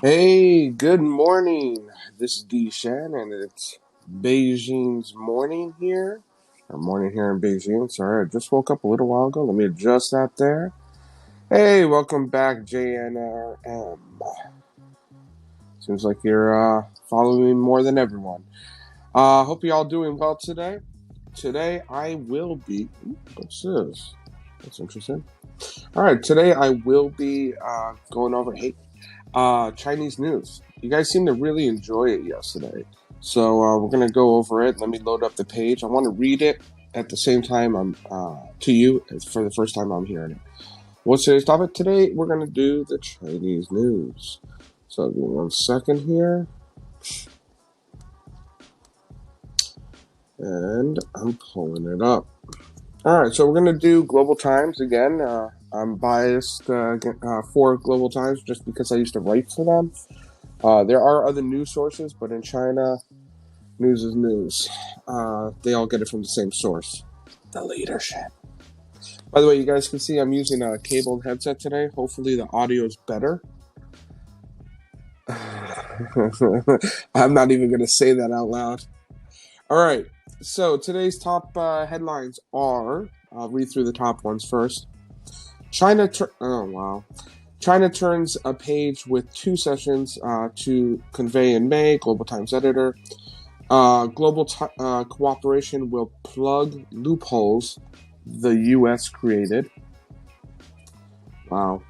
Hey, good morning. This is D Shan, and it's Beijing's morning here. Or morning here in Beijing. Sorry, I just woke up a little while ago. Let me adjust that there. Hey, welcome back, JNRM. Seems like you're following me more than everyone. Hope you all doing well today. Today I will be. What's this? That's interesting. All right, today I will be going over. Hey, Chinese news. You guys seemed to really enjoy it yesterday. So we're going to go over it. Let me load up the page. I want to read it at the same time I'm to you for the first time I'm hearing it. What's today's topic? Today we're going to do the Chinese news. So give me 1 second here. And I'm pulling it up. All right, so we're going to do Global Times again. I'm biased for Global Times just because I used to write for them. There are other news sources, but in China, news is news. They all get it from the same source, the leadership. By the way, you guys can see I'm using a cabled headset today. Hopefully the audio is better. I'm not even going to say that out loud. All right, so today's top headlines are, I'll read through the top ones first. China turns a page with 2 sessions to convey in May, Global Times editor. Global cooperation will plug loopholes the U.S. created. Wow.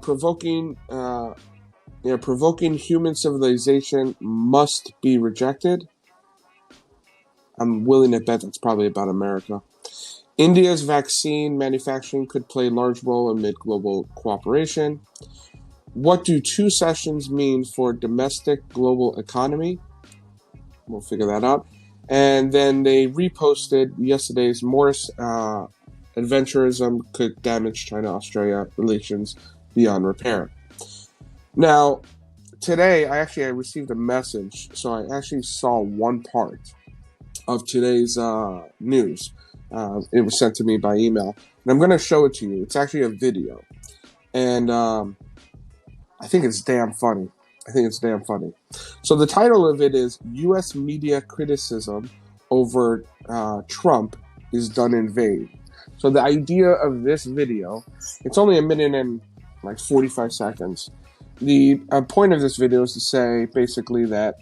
Provoking human civilization must be rejected. I'm willing to bet that's probably about America. India's vaccine manufacturing could play a large role amid global cooperation. What do 2 sessions mean for domestic global economy? We'll figure that out. And then they reposted yesterday's Morris adventurism could damage China-Australia relations beyond repair. Now, today I received a message, so I actually saw one part of today's news. It was sent to me by email, and I'm going to show it to you. It's actually a video, and I think it's damn funny. So the title of it is U.S. Media Criticism Over Trump is Done in Vain. So the idea of this video, it's only a minute and like 45 seconds. The point of this video is to say basically that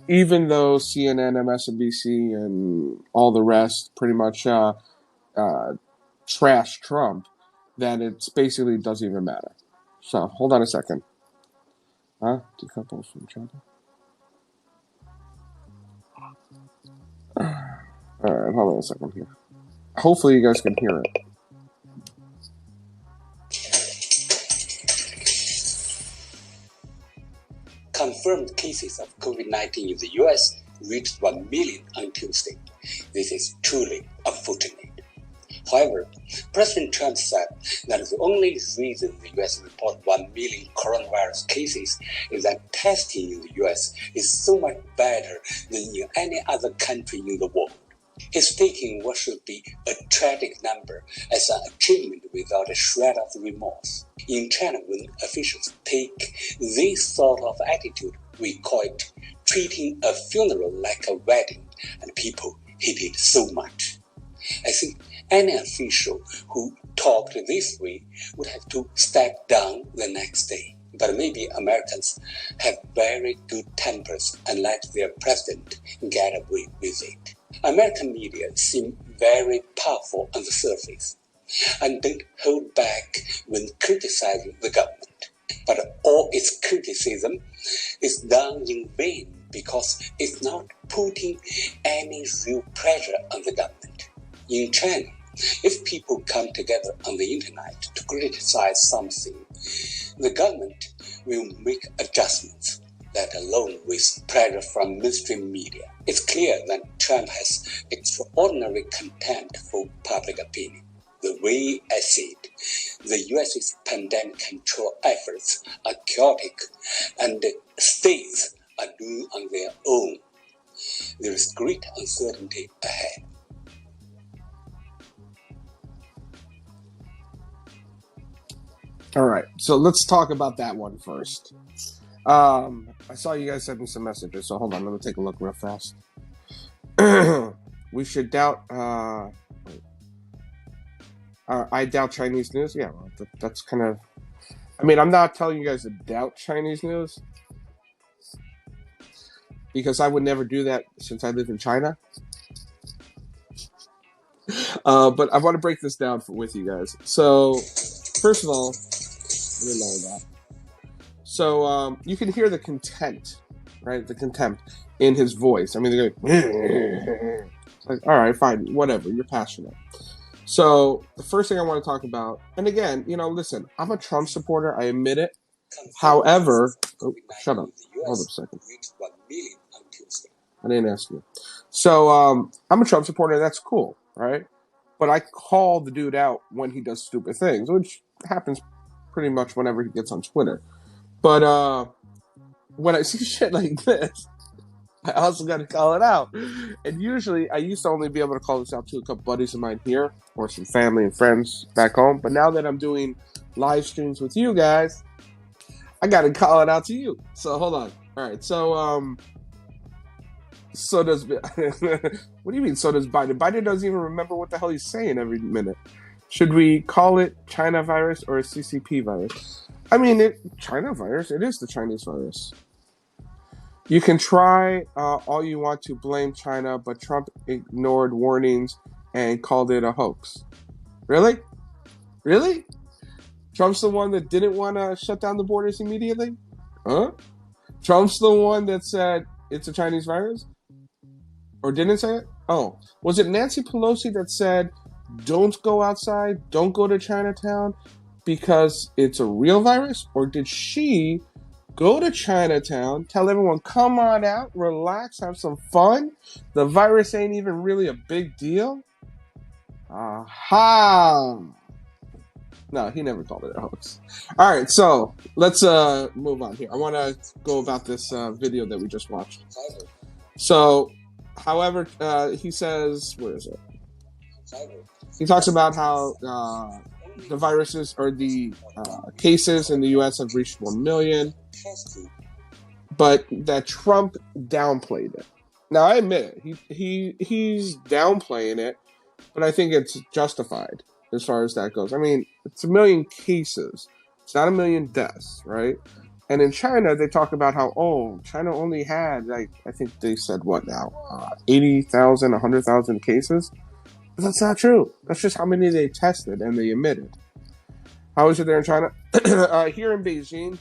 even though CNN, MSNBC, and all the rest pretty much trash Trump, that it basically doesn't even matter. So hold on a second. Decouple from China. Alright, hold on a second here. Hopefully you guys can hear it. Confirmed cases of COVID-19 in the US reached 1 million on Tuesday. This is truly unfortunate. However, President Trump said that the only reason the US report 1 million coronavirus cases is that testing in the US is so much better than in any other country in the world. He's taking what should be a tragic number as an achievement without a shred of remorse. In China, when officials take this sort of attitude, we call it treating a funeral like a wedding, and people hate it so much. I think any official who talked this way would have to step down the next day. But maybe Americans have very good tempers and let their president get away with it. American media seem very powerful on the surface and don't hold back when criticizing the government. But all its criticism is done in vain because it's not putting any real pressure on the government. In China, if people come together on the internet to criticize something, the government will make adjustments. That alone with pressure from mainstream media. It's clear that Trump has extraordinary contempt for public opinion. The way I see it, the US's pandemic control efforts are chaotic and the states are doing on their own. There is great uncertainty ahead. All right, so let's talk about that one first. I saw you guys sent me some messages, so hold on, let me take a look real fast. We should doubt. I doubt Chinese news. Yeah, well, that's kind of. I mean, I'm not telling you guys to doubt Chinese news because I would never do that since I live in China. But I want to break this down with you guys. So, first of all, let me lower that. So you can hear the contempt, right? The contempt in his voice. I mean, they're going, it's like, all right, fine, whatever. You're passionate. So the first thing I want to talk about, and again, listen, I'm a Trump supporter. I admit it. However, shut up. Hold up a second. I didn't ask you. So I'm a Trump supporter. That's cool, right? But I call the dude out when he does stupid things, which happens pretty much whenever he gets on Twitter. But when I see shit like this, I also got to call it out. And usually, I used to only be able to call this out to a couple buddies of mine here or some family and friends back home. But now that I'm doing live streams with you guys, I got to call it out to you. So hold on. All right. So does what do you mean? So does Biden? Biden doesn't even remember what the hell he's saying every minute. Should we call it China virus or a CCP virus? I mean, China virus. It is the Chinese virus. You can try all you want to blame China, but Trump ignored warnings and called it a hoax. Really? Really? Trump's the one that didn't want to shut down the borders immediately? Huh? Trump's the one that said it's a Chinese virus? Or didn't say it? Oh, was it Nancy Pelosi that said, don't go outside, don't go to Chinatown because it's a real virus? Or did she go to Chinatown, tell everyone, come on out, relax, have some fun? The virus ain't even really a big deal? Aha! No, he never called it a hoax. All right, so let's move on here. I want to go about this video that we just watched. So, however, he says, where is it? He talks about how the viruses or the cases in the U.S. have reached 1 million, but that Trump downplayed it. Now, I admit it. He's downplaying it, but I think it's justified as far as that goes. I mean, it's 1 million cases. It's not 1 million deaths, right? And in China, they talk about how, China only had, I think they said, 80,000, 100,000 cases? But that's not true. That's just how many they tested and they admitted. How is it there in China? Here in Beijing,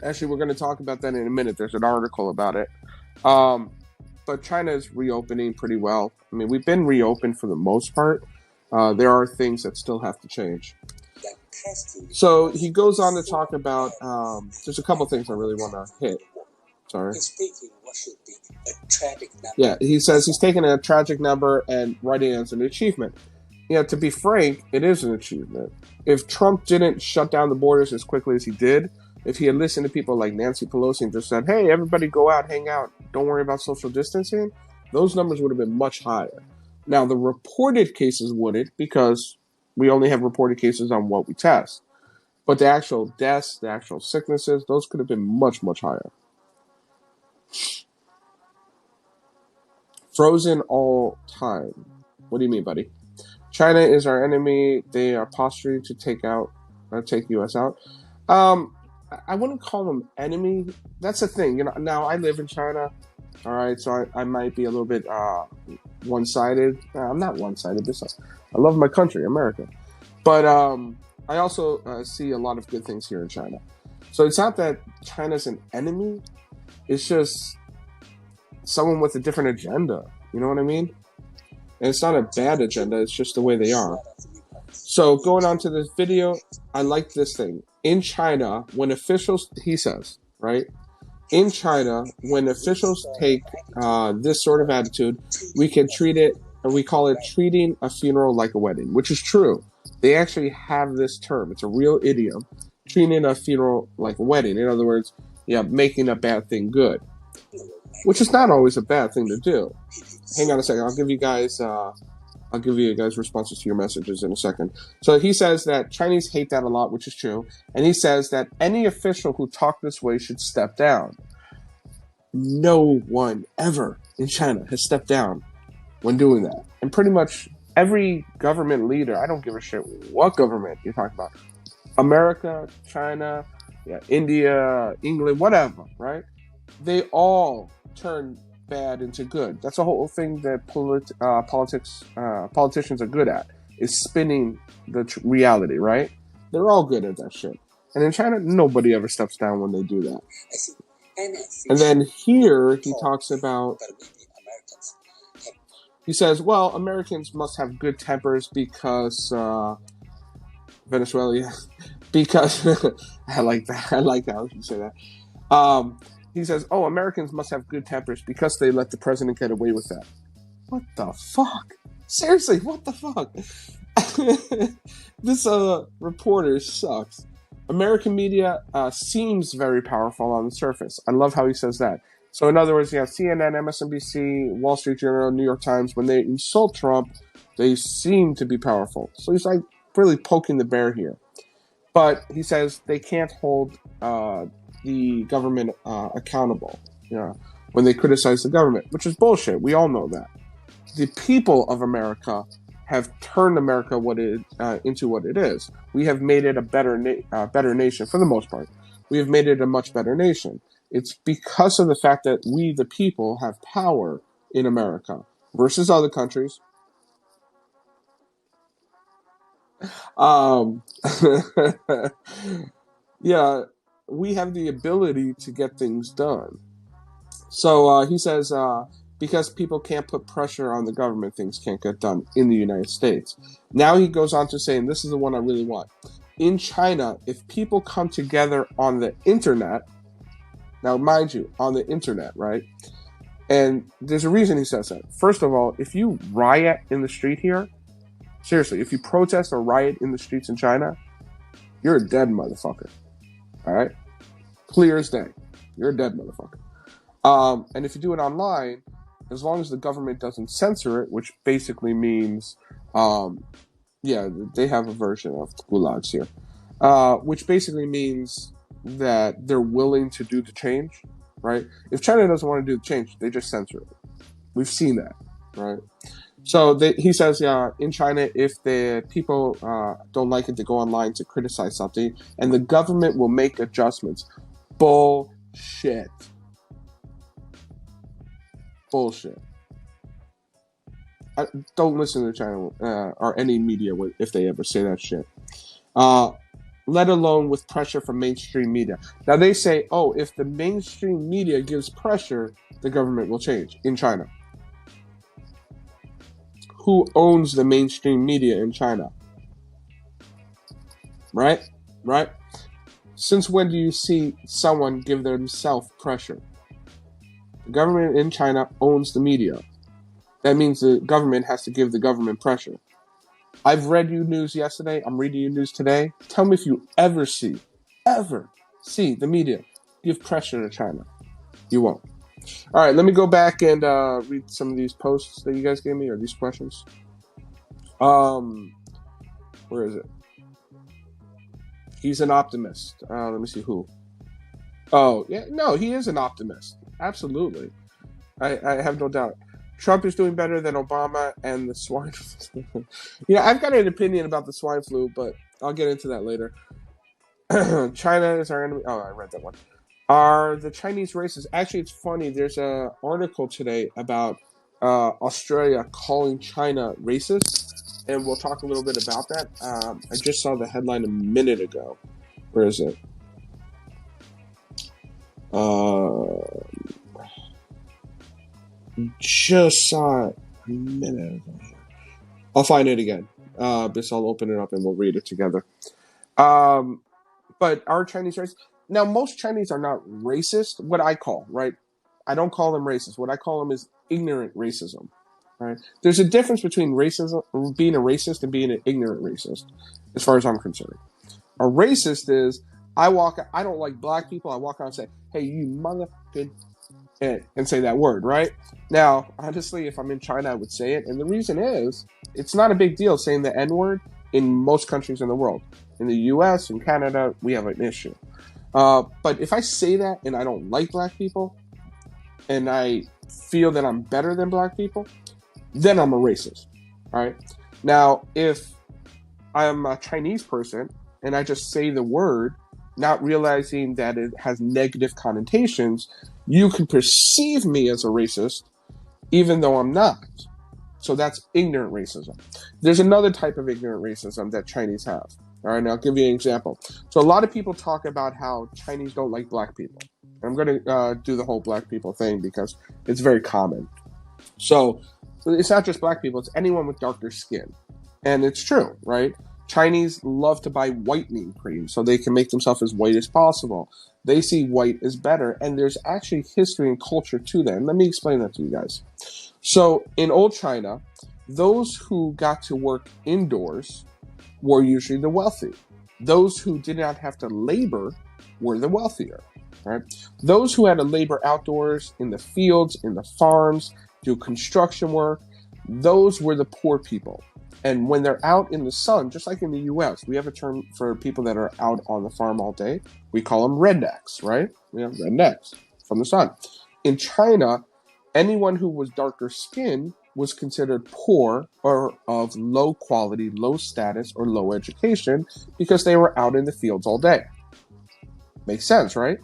actually, we're going to talk about that in a minute. There's an article about it. But China is reopening pretty well. I mean, we've been reopened for the most part. There are things that still have to change. So he goes on to talk about, there's a couple things I really want to hit. Sorry. Yeah, he says he's taking a tragic number and writing it as an achievement. To be frank, it is an achievement. If Trump didn't shut down the borders as quickly as he did, if he had listened to people like Nancy Pelosi and just said, hey, everybody go out, hang out, don't worry about social distancing, those numbers would have been much higher. Now, the reported cases wouldn't because we only have reported cases on what we test. But the actual deaths, the actual sicknesses, those could have been much, much higher. Frozen all time. What do you mean, buddy? China is our enemy. They are posturing to take U.S. out. I wouldn't call them enemy. That's the thing. Now I live in China. All right, so I might be a little bit one-sided. I'm not one-sided. I love my country, America. But I also see a lot of good things here in China. So it's not that China's an enemy. It's just someone with a different agenda. You know what I mean? And it's not a bad agenda. It's just the way they are. So going on to this video, I like this thing. In China, when officials, he says, right? In China, when officials take this sort of attitude, we can treat it, and we call it treating a funeral like a wedding, which is true. They actually have this term. It's a real idiom, treating a funeral like a wedding. In other words, making a bad thing good, which is not always a bad thing to do. Hang on a second. I'll give you guys I'll give you guys responses to your messages in a second. So he says that Chinese hate that a lot, which is true. And he says that any official who talked this way should step down. No one ever in China has stepped down when doing that. And pretty much every government leader, I don't give a shit what government you're talking about, America, China, India, England, whatever, right? They all turn bad into good. That's the whole thing that politicians are good at, is spinning the reality, right? They're all good at that shit. And in China, nobody ever steps down when they do that. And then here he talks about, he says, well, Americans must have good tempers because Venezuela, because I like that. I like how you say that. He says, oh, Americans must have good tempers because they let the president get away with that. What the fuck? Seriously, what the fuck? This reporter sucks. American media seems very powerful on the surface. I love how he says that. So in other words, you have CNN, MSNBC, Wall Street Journal, New York Times. When they insult Trump, they seem to be powerful. So he's like really poking the bear here. But he says they can't hold the government accountable, when they criticize the government, which is bullshit. We all know that. The people of America have turned America into what it is. We have made it a better nation for the most part. We have made it a much better nation. It's because of the fact that we, the people, have power in America versus other countries. Yeah, we have the ability to get things done. So he says, because people can't put pressure on the government, things can't get done in the United States. Now he goes on to say, and this is the one I really want. In China, if people come together on the internet, now mind you, on the internet, right? And there's a reason he says that. First of all, if you riot in the street here, seriously, if you protest or riot in the streets in China, you're a dead motherfucker. All right? Clear as day. You're a dead motherfucker. And if you do it online, as long as the government doesn't censor it, which basically means, they have a version of gulags here, which basically means that they're willing to do the change, right? If China doesn't want to do the change, they just censor it. We've seen that, right? So he says, in China, if the people don't like it, they go online to criticize something, and the government will make adjustments. Bullshit. Bullshit. Don't listen to China or any media if they ever say that shit. Let alone with pressure from mainstream media. Now they say, if the mainstream media gives pressure, the government will change in China. Who owns the mainstream media in China? Right? Since when do you see someone give themselves pressure? The government in China owns the media. That means the government has to give the government pressure. I've read you news yesterday. I'm reading you news today. Tell me if you ever see the media give pressure to China. You won't. All right, let me go back and read some of these posts that you guys gave me, or these questions. Where is it? He's an optimist. Let me see who. Oh, yeah, no, he is an optimist. Absolutely. I have no doubt. Trump is doing better than Obama and the swine flu. I've got an opinion about the swine flu, but I'll get into that later. China is our enemy. Oh, I read that one. Are the Chinese racist? Actually, it's funny. There's an article today about Australia calling China racist, and we'll talk a little bit about that. I just saw the headline a minute ago. Where is it? Just saw it a minute ago. I'll find it again. This I'll open it up and we'll read it together. But our Chinese race. Now, most Chinese are not racist, what I call, right? I don't call them racist. What I call them is ignorant racism, right? There's a difference between racism, being a racist, and being an ignorant racist, as far as I'm concerned. A racist is, I don't like black people, I walk out and say, hey, you motherfucking and say that word, right? Now, honestly, if I'm in China, I would say it. And the reason is, it's not a big deal saying the N word in most countries in the world. In the US and Canada, we have an issue. But if I say that and I don't like black people, and I feel that I'm better than black people, then I'm a racist. All right. Now, if I'm a Chinese person and I just say the word, not realizing that it has negative connotations, you can perceive me as a racist, even though I'm not. So that's ignorant racism. There's another type of ignorant racism that Chinese have. All right, now I'll give you an example. So a lot of people talk about how Chinese don't like black people. I'm going to do the whole black people thing because it's very common. So it's not just black people, it's anyone with darker skin. And it's true, right? Chinese love to buy whitening cream so they can make themselves as white as possible. They see white as better, and there's actually history and culture to that. And let me explain that to you guys. So in old China, those who got to work indoors were usually the wealthy. Those who did not have to labor were the wealthier, right? Those who had to labor outdoors in the fields, in the farms, do construction work, those were the poor people. And when they're out in the sun, just like in the US, we have a term for people that are out on the farm all day. We call them rednecks, right? We have rednecks from the sun. In China, anyone who was darker skinned was considered poor or of low quality, low status, or low education because they were out in the fields all day. Makes sense, right?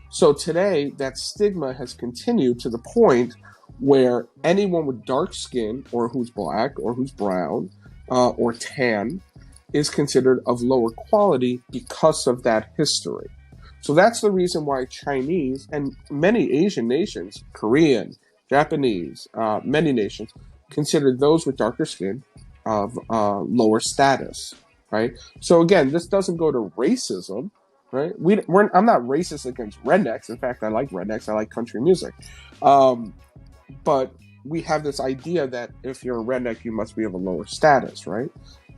So today, that stigma has continued to the point where anyone with dark skin or who's black or who's brown or tan is considered of lower quality because of that history. So that's the reason why Chinese and many Asian nations, Korean, Japanese, many nations, consider those with darker skin of lower status, right? So again, this doesn't go to racism, right? I'm not racist against rednecks. In fact, I like rednecks. I like country music. But we have this idea that if you're a redneck, you must be of a lower status, right?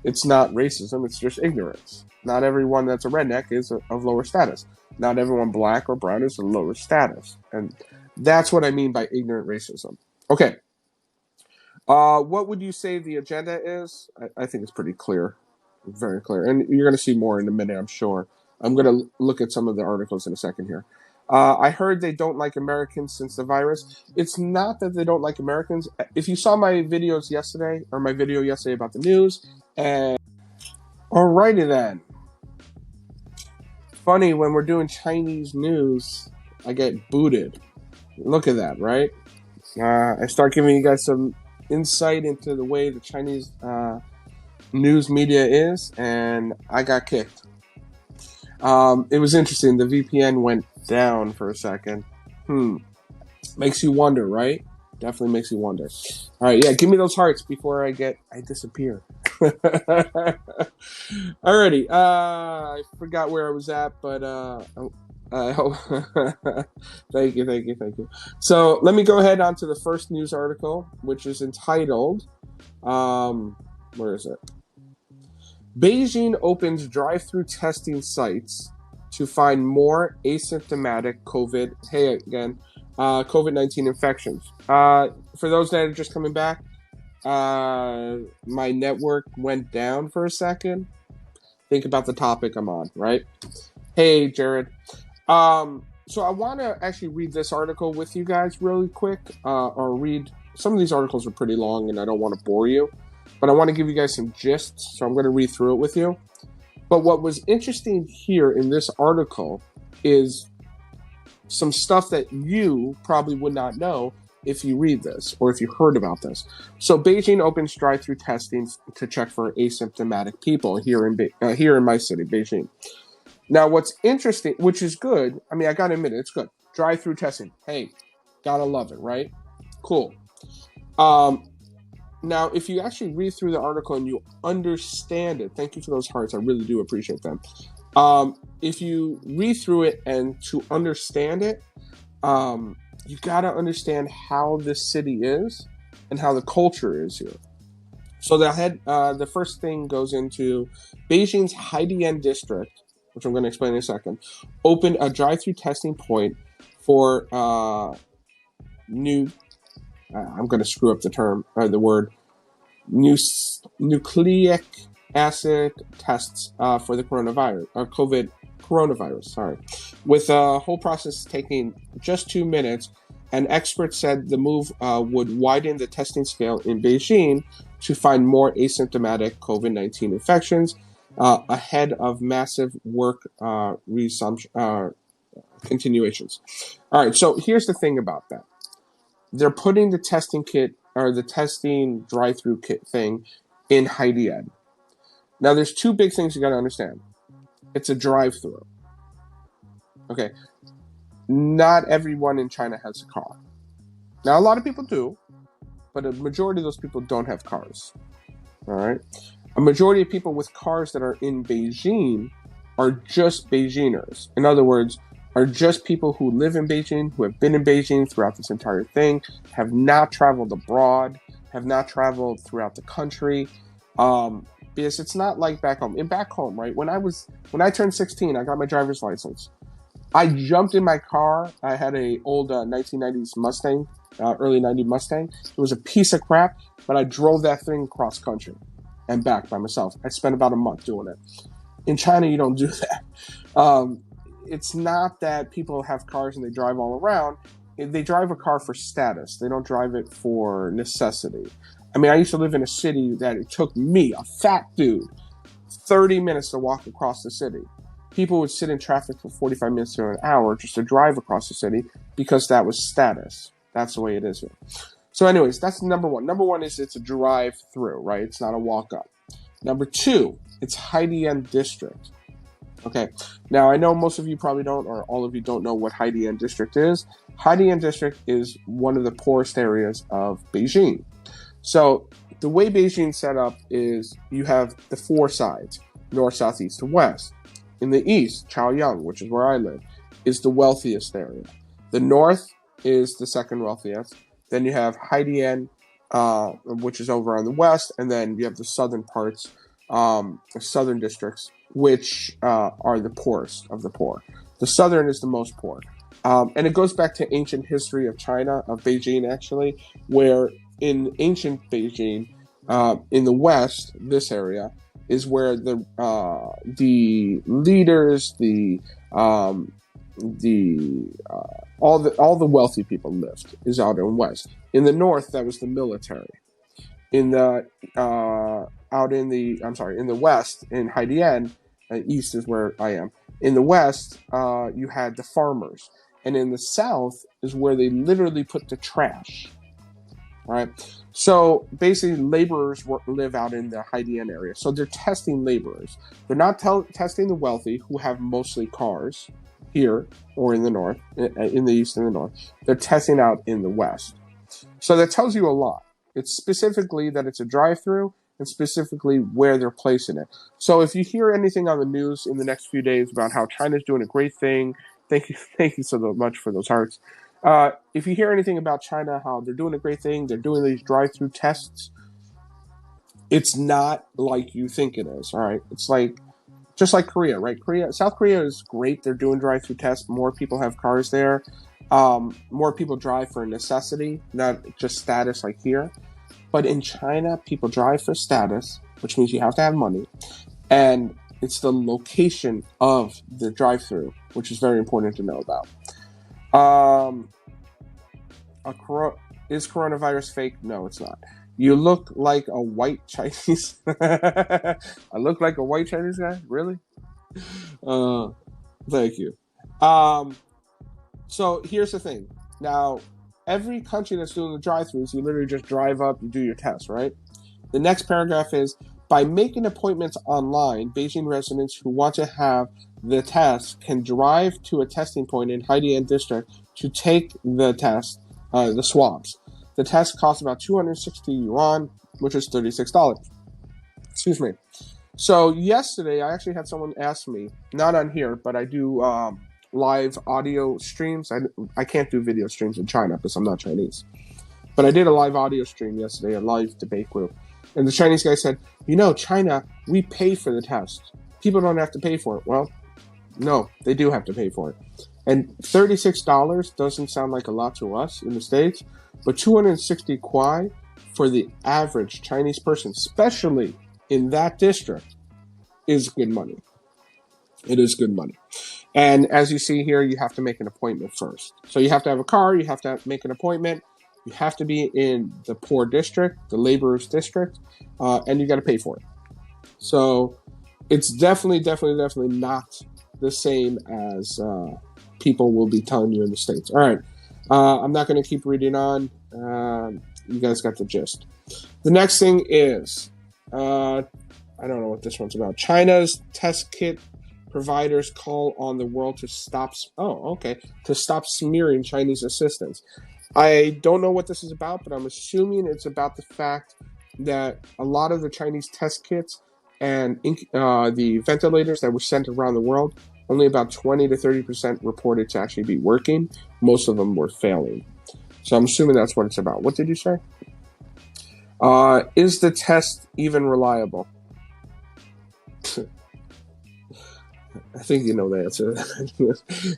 It's not racism, it's just ignorance. Not everyone that's a redneck is of lower status. Not everyone black or brown is of lower status. And that's what I mean by ignorant racism. Okay. What would you say the agenda is? I think it's pretty clear. Very clear. And you're going to see more in a minute, I'm sure. I'm going to look at some of the articles in a second here. I heard they don't like Americans since the virus. It's not that they don't like Americans. If you saw my videos yesterday, or my video yesterday about the news, and alrighty then. Funny, when we're doing Chinese news, I get booted. Look at that, right? I start giving you guys some insight into the way the Chinese news media is, and I got kicked. It was interesting. The VPN went down for a second. Makes you wonder, right? Definitely makes you wonder. All right, yeah, give me those hearts before I disappear. Alrighty, I forgot where I was at, but I hope. Thank you. So let me go ahead on to the first news article, which is entitled, where is it? Beijing opens drive-through testing sites to find more asymptomatic COVID-19 infections. For those that are just coming back, my network went down for a second. Think about the topic I'm on, right? Hey, Jared. So I want to actually read this article with you guys really quick, or read. Some of these articles are pretty long, and I don't want to bore you. But I want to give you guys some gists, so I'm going to read through it with you. But what was interesting here in this article is some stuff that you probably would not know if you read this or if you heard about this. So Beijing opens drive-through testing to check for asymptomatic people here in my city, Beijing. Now, what's interesting, which is good, I mean, I got to admit it, it's good. Drive-through testing. Hey, gotta love it, right? Cool. Now, if you actually read through the article and you understand it, thank you for those hearts. I really do appreciate them. If you read through it and to understand it, you got to understand how this city is and how the culture is here. So the first thing goes into Beijing's Haidian district, which I'm going to explain in a second, opened a drive-through testing point for I'm going to screw up the term or the word nucleic acid tests for the coronavirus or COVID coronavirus. Sorry, with a whole process taking just 2 minutes. And experts said the move would widen the testing scale in Beijing to find more asymptomatic COVID-19 infections ahead of massive work continuations. All right, so here's the thing about that. They're putting the testing kit or the testing drive-through kit thing in Haidian. Now, there's two big things you got to understand. It's a drive-through. Okay. Not everyone in China has a car. Now, a lot of people do, but a majority of those people don't have cars. All right? A majority of people with cars that are in Beijing are just Beijingers. In other words, are just people who live in Beijing, who have been in Beijing throughout this entire thing, have not traveled abroad, have not traveled throughout the country. Because it's not like back home. Back home, right? When I turned 16, I got my driver's license. I jumped in my car. I had a old 1990s Mustang, early 90s Mustang. It was a piece of crap, but I drove that thing cross country and back by myself. I spent about a month doing it. In China, you don't do that. It's not that people have cars and they drive all around. They drive a car for status. They don't drive it for necessity. I mean, I used to live in a city that it took me, a fat dude, 30 minutes to walk across the city. People would sit in traffic for 45 minutes to an hour just to drive across the city because that was status. That's the way it is here. So anyways, that's number one. Number one is it's a drive-through, right? It's not a walk-up. Number two, it's Haidian District. Okay, now I know most of you probably don't, or all of you don't know what Haidian District is. Haidian District is one of the poorest areas of Beijing. So the way Beijing's set up is you have the four sides, north, south, east, and west. In the east, Chaoyang, which is where I live, is the wealthiest area. The north is the second wealthiest. Then you have Haidian, which is over on the west, and then you have the southern parts, southern districts, which are the poorest of the poor. The southern is the most poor. And it goes back to ancient history of China, of Beijing actually, where in ancient Beijing, in the west, this area, is where the leaders, all the wealthy people lived, is out in west. In the north, that was the military. In the west, in Haidian, east is where I am. In the west, you had the farmers, and in the south is where they literally put the trash. Right, so basically, laborers live out in the Haidian area. So they're testing laborers. They're not testing the wealthy who have mostly cars here or in the north, in the east and the north. They're testing out in the west. So that tells you a lot. It's specifically that it's a drive-through, and specifically where they're placing it. So if you hear anything on the news in the next few days about how China's doing a great thing, thank you so much for those hearts. If you hear anything about China, how they're doing a great thing, they're doing these drive-through tests, it's not like you think it is, all right? It's just like Korea, right? South Korea is great. They're doing drive-through tests. More people have cars there. More people drive for necessity, not just status like here. But in China, people drive for status, which means you have to have money. And it's the location of the drive-through, which is very important to know about. Is coronavirus fake? No, it's not. You look like a white Chinese. I look like a white Chinese guy? Really? Thank you. So here's the thing. Now, every country that's doing the drive-thrus, you literally just drive up, you do your test, right? The next paragraph is, by making appointments online, Beijing residents who want to have the test can drive to a testing point in Haidian District to take the test, the swabs. The test costs about 260 yuan, which is $36. Excuse me. So yesterday, I actually had someone ask me, not on here, but I do live audio streams. I can't do video streams in China because I'm not Chinese. But I did a live audio stream yesterday, a live debate group. And the Chinese guy said, China, we pay for the test. People don't have to pay for it. Well, no, they do have to pay for it. And $36 doesn't sound like a lot to us in the States, but 260 kwai for the average Chinese person, especially in that district, is good money. It is good money. And as you see here, you have to make an appointment first. So you have to have a car, you have to make an appointment, you have to be in the poor district, the laborers district, and you got to pay for it. So it's definitely not the same as people will be telling you in the States. All right. I'm not going to keep reading on. You guys got the gist. The next thing is, I don't know what this one's about. China's test kit providers call on the world to stop smearing Chinese assistants. I don't know what this is about, but I'm assuming it's about the fact that a lot of the Chinese test kits and the ventilators that were sent around the world, only about 20 to 30% reported to actually be working. Most of them were failing. So I'm assuming that's what it's about. What did you say? Is the test even reliable? I think you know the answer.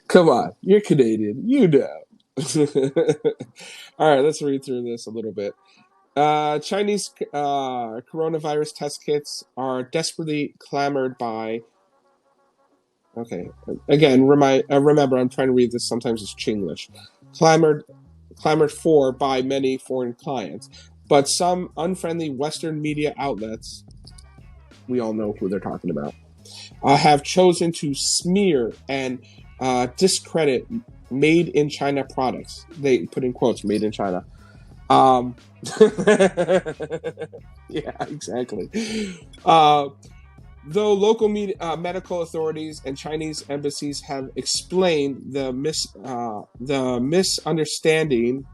Come on, you're Canadian. You know. All right, let's read through this a little bit. Chinese coronavirus test kits are desperately clamored by. Okay, again, remember, I'm trying to read this. Sometimes it's Chinglish. Clamored for by many foreign clients, but some unfriendly Western media outlets, we all know who they're talking about, have chosen to smear and discredit made in China products. They put in quotes, made in China. Yeah, exactly. Though local medical authorities and Chinese embassies have explained the misunderstanding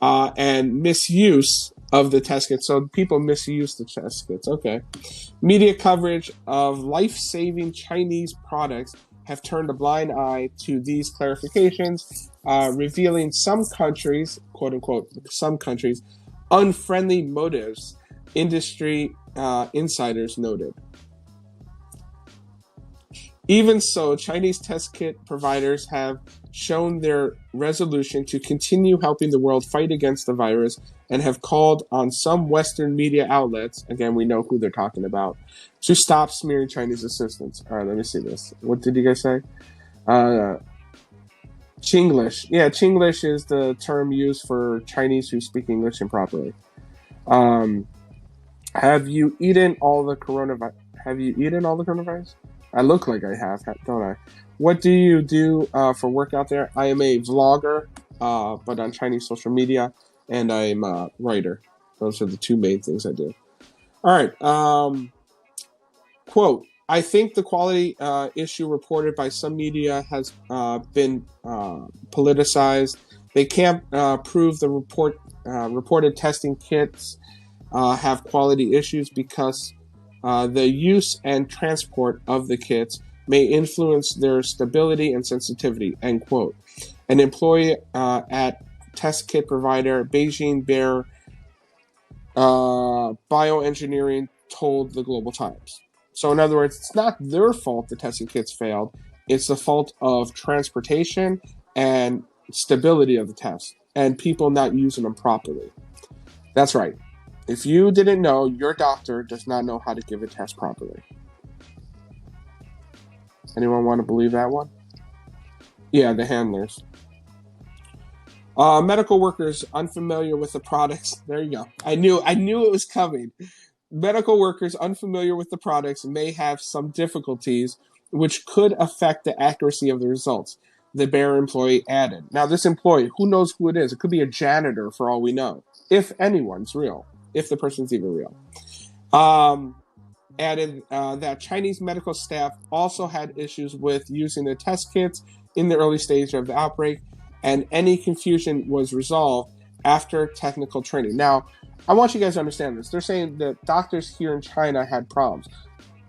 and misuse of the test kits. So people misuse the test kits. Okay. Media coverage of life-saving Chinese products have turned a blind eye to these clarifications, revealing some countries, quote unquote, some countries, unfriendly motives, industry insiders noted. Even so, Chinese test kit providers have shown their resolution to continue helping the world fight against the virus and have called on some Western media outlets, again, we know who they're talking about, to stop smearing Chinese assistants. All right, let me see this. What did you guys say? Chinglish. Yeah, Chinglish is the term used for Chinese who speak English improperly. Have you eaten all the coronavirus? I look like I have, don't I? What do you do for work out there? I am a vlogger, but on Chinese social media, and I'm a writer. Those are the two main things I do. All right. Quote, I think the quality issue reported by some media has been politicized. They can't prove the reported testing kits have quality issues because the use and transport of the kits may influence their stability and sensitivity, end quote. An employee at test kit provider Beijing Bear Bioengineering told the Global Times. So in other words, it's not their fault the testing kits failed. It's the fault of transportation and stability of the test and people not using them properly. That's right. If you didn't know, your doctor does not know how to give a test properly. Anyone want to believe that one? Yeah, the handlers. Medical workers unfamiliar with the products. There you go. I knew it was coming. Medical workers unfamiliar with the products may have some difficulties which could affect the accuracy of the results, the Bayer employee added. Now, this employee, who knows who it is? It could be a janitor for all we know, if anyone's real, if the person's even real. Added that Chinese medical staff also had issues with using the test kits in the early stage of the outbreak, and any confusion was resolved after technical training. Now, I want you guys to understand this. They're saying that doctors here in China had problems.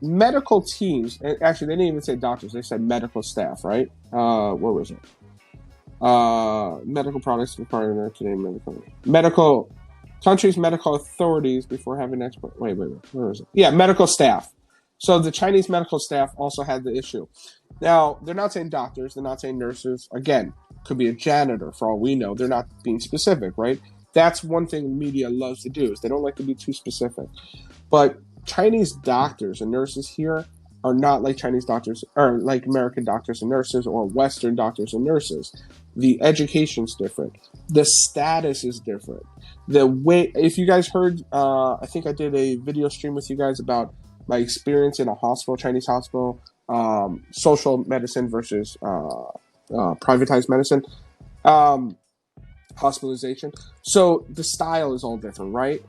Medical teams, actually, they didn't even say doctors. They said medical staff, right? What was it? Medical products requiring medical countries' medical authorities before having expert. Wait. Where is it? Yeah, medical staff. So the Chinese medical staff also had the issue. Now, they're not saying doctors, they're not saying nurses. Again, could be a janitor for all we know. They're not being specific, right? That's one thing media loves to do is they don't like to be too specific. But Chinese doctors and nurses here are not like Chinese doctors or like American doctors and nurses or Western doctors and nurses. The education's different. The status is different. The way, if you guys heard, I think I did a video stream with you guys about my experience in a hospital, Chinese hospital, social medicine versus privatized medicine, hospitalization. So the style is all different, right?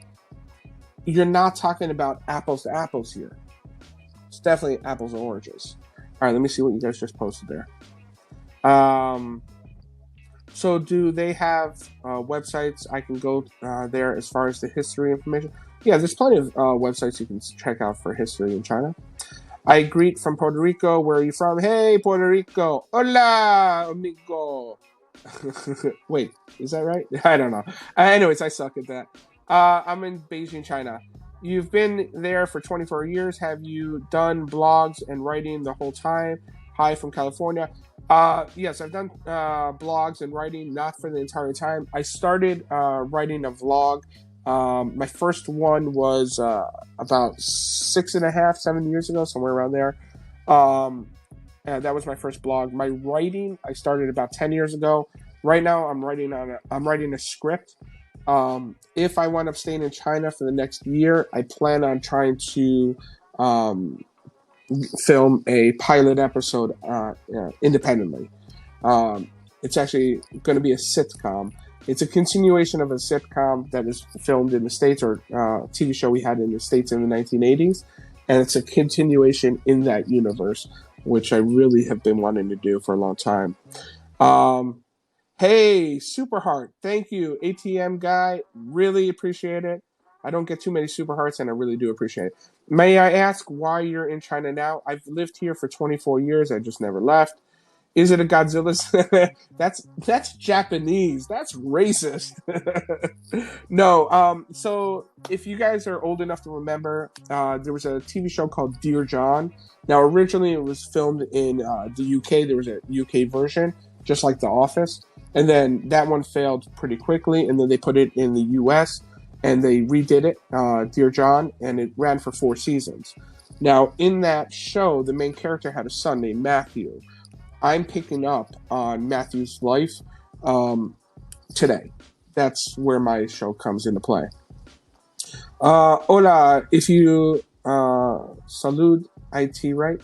You're not talking about apples to apples here. It's definitely apples and oranges. All right, let me see what you guys just posted there. So do they have websites I can go there as far as the history information? Yeah, there's plenty of websites you can check out for history in China. I greet from Puerto Rico. Where are you from? Hey, Puerto Rico. Hola, amigo. Wait, is that right? I don't know. Anyways, I suck at that. I'm in Beijing, China. You've been there for 24 years. Have you done blogs and writing the whole time? Hi from California. Yes, I've done blogs and writing, not for the entire time. I started writing a vlog. My first one was about 7 years ago, somewhere around there. And that was my first blog. My writing, I started about 10 years ago. Right now, I'm writing a script. If I wind up staying in China for the next year, I plan on trying to film a pilot episode independently. It's actually going to be a sitcom. It's a continuation of a sitcom that was filmed in the States, or TV show we had in the States in the 1980s. And it's a continuation in that universe, which I really have been wanting to do for a long time. Hey, Super Heart. Thank you, ATM guy. Really appreciate it. I don't get too many Super Hearts, and I really do appreciate it. May I ask why you're in China now? I've lived here for 24 years. I just never left. Is it a Godzilla? That's Japanese. That's racist. No. So if you guys are old enough to remember, there was a TV show called Dear John. Now, originally it was filmed in the UK. There was a UK version, just like The Office. And then that one failed pretty quickly. And then they put it in the US and they redid it, Dear John, and it ran for 4 seasons. Now, in that show, the main character had a son named Matthew. I'm picking up on Matthew's life today. That's where my show comes into play. Hola, if you salud IT, right?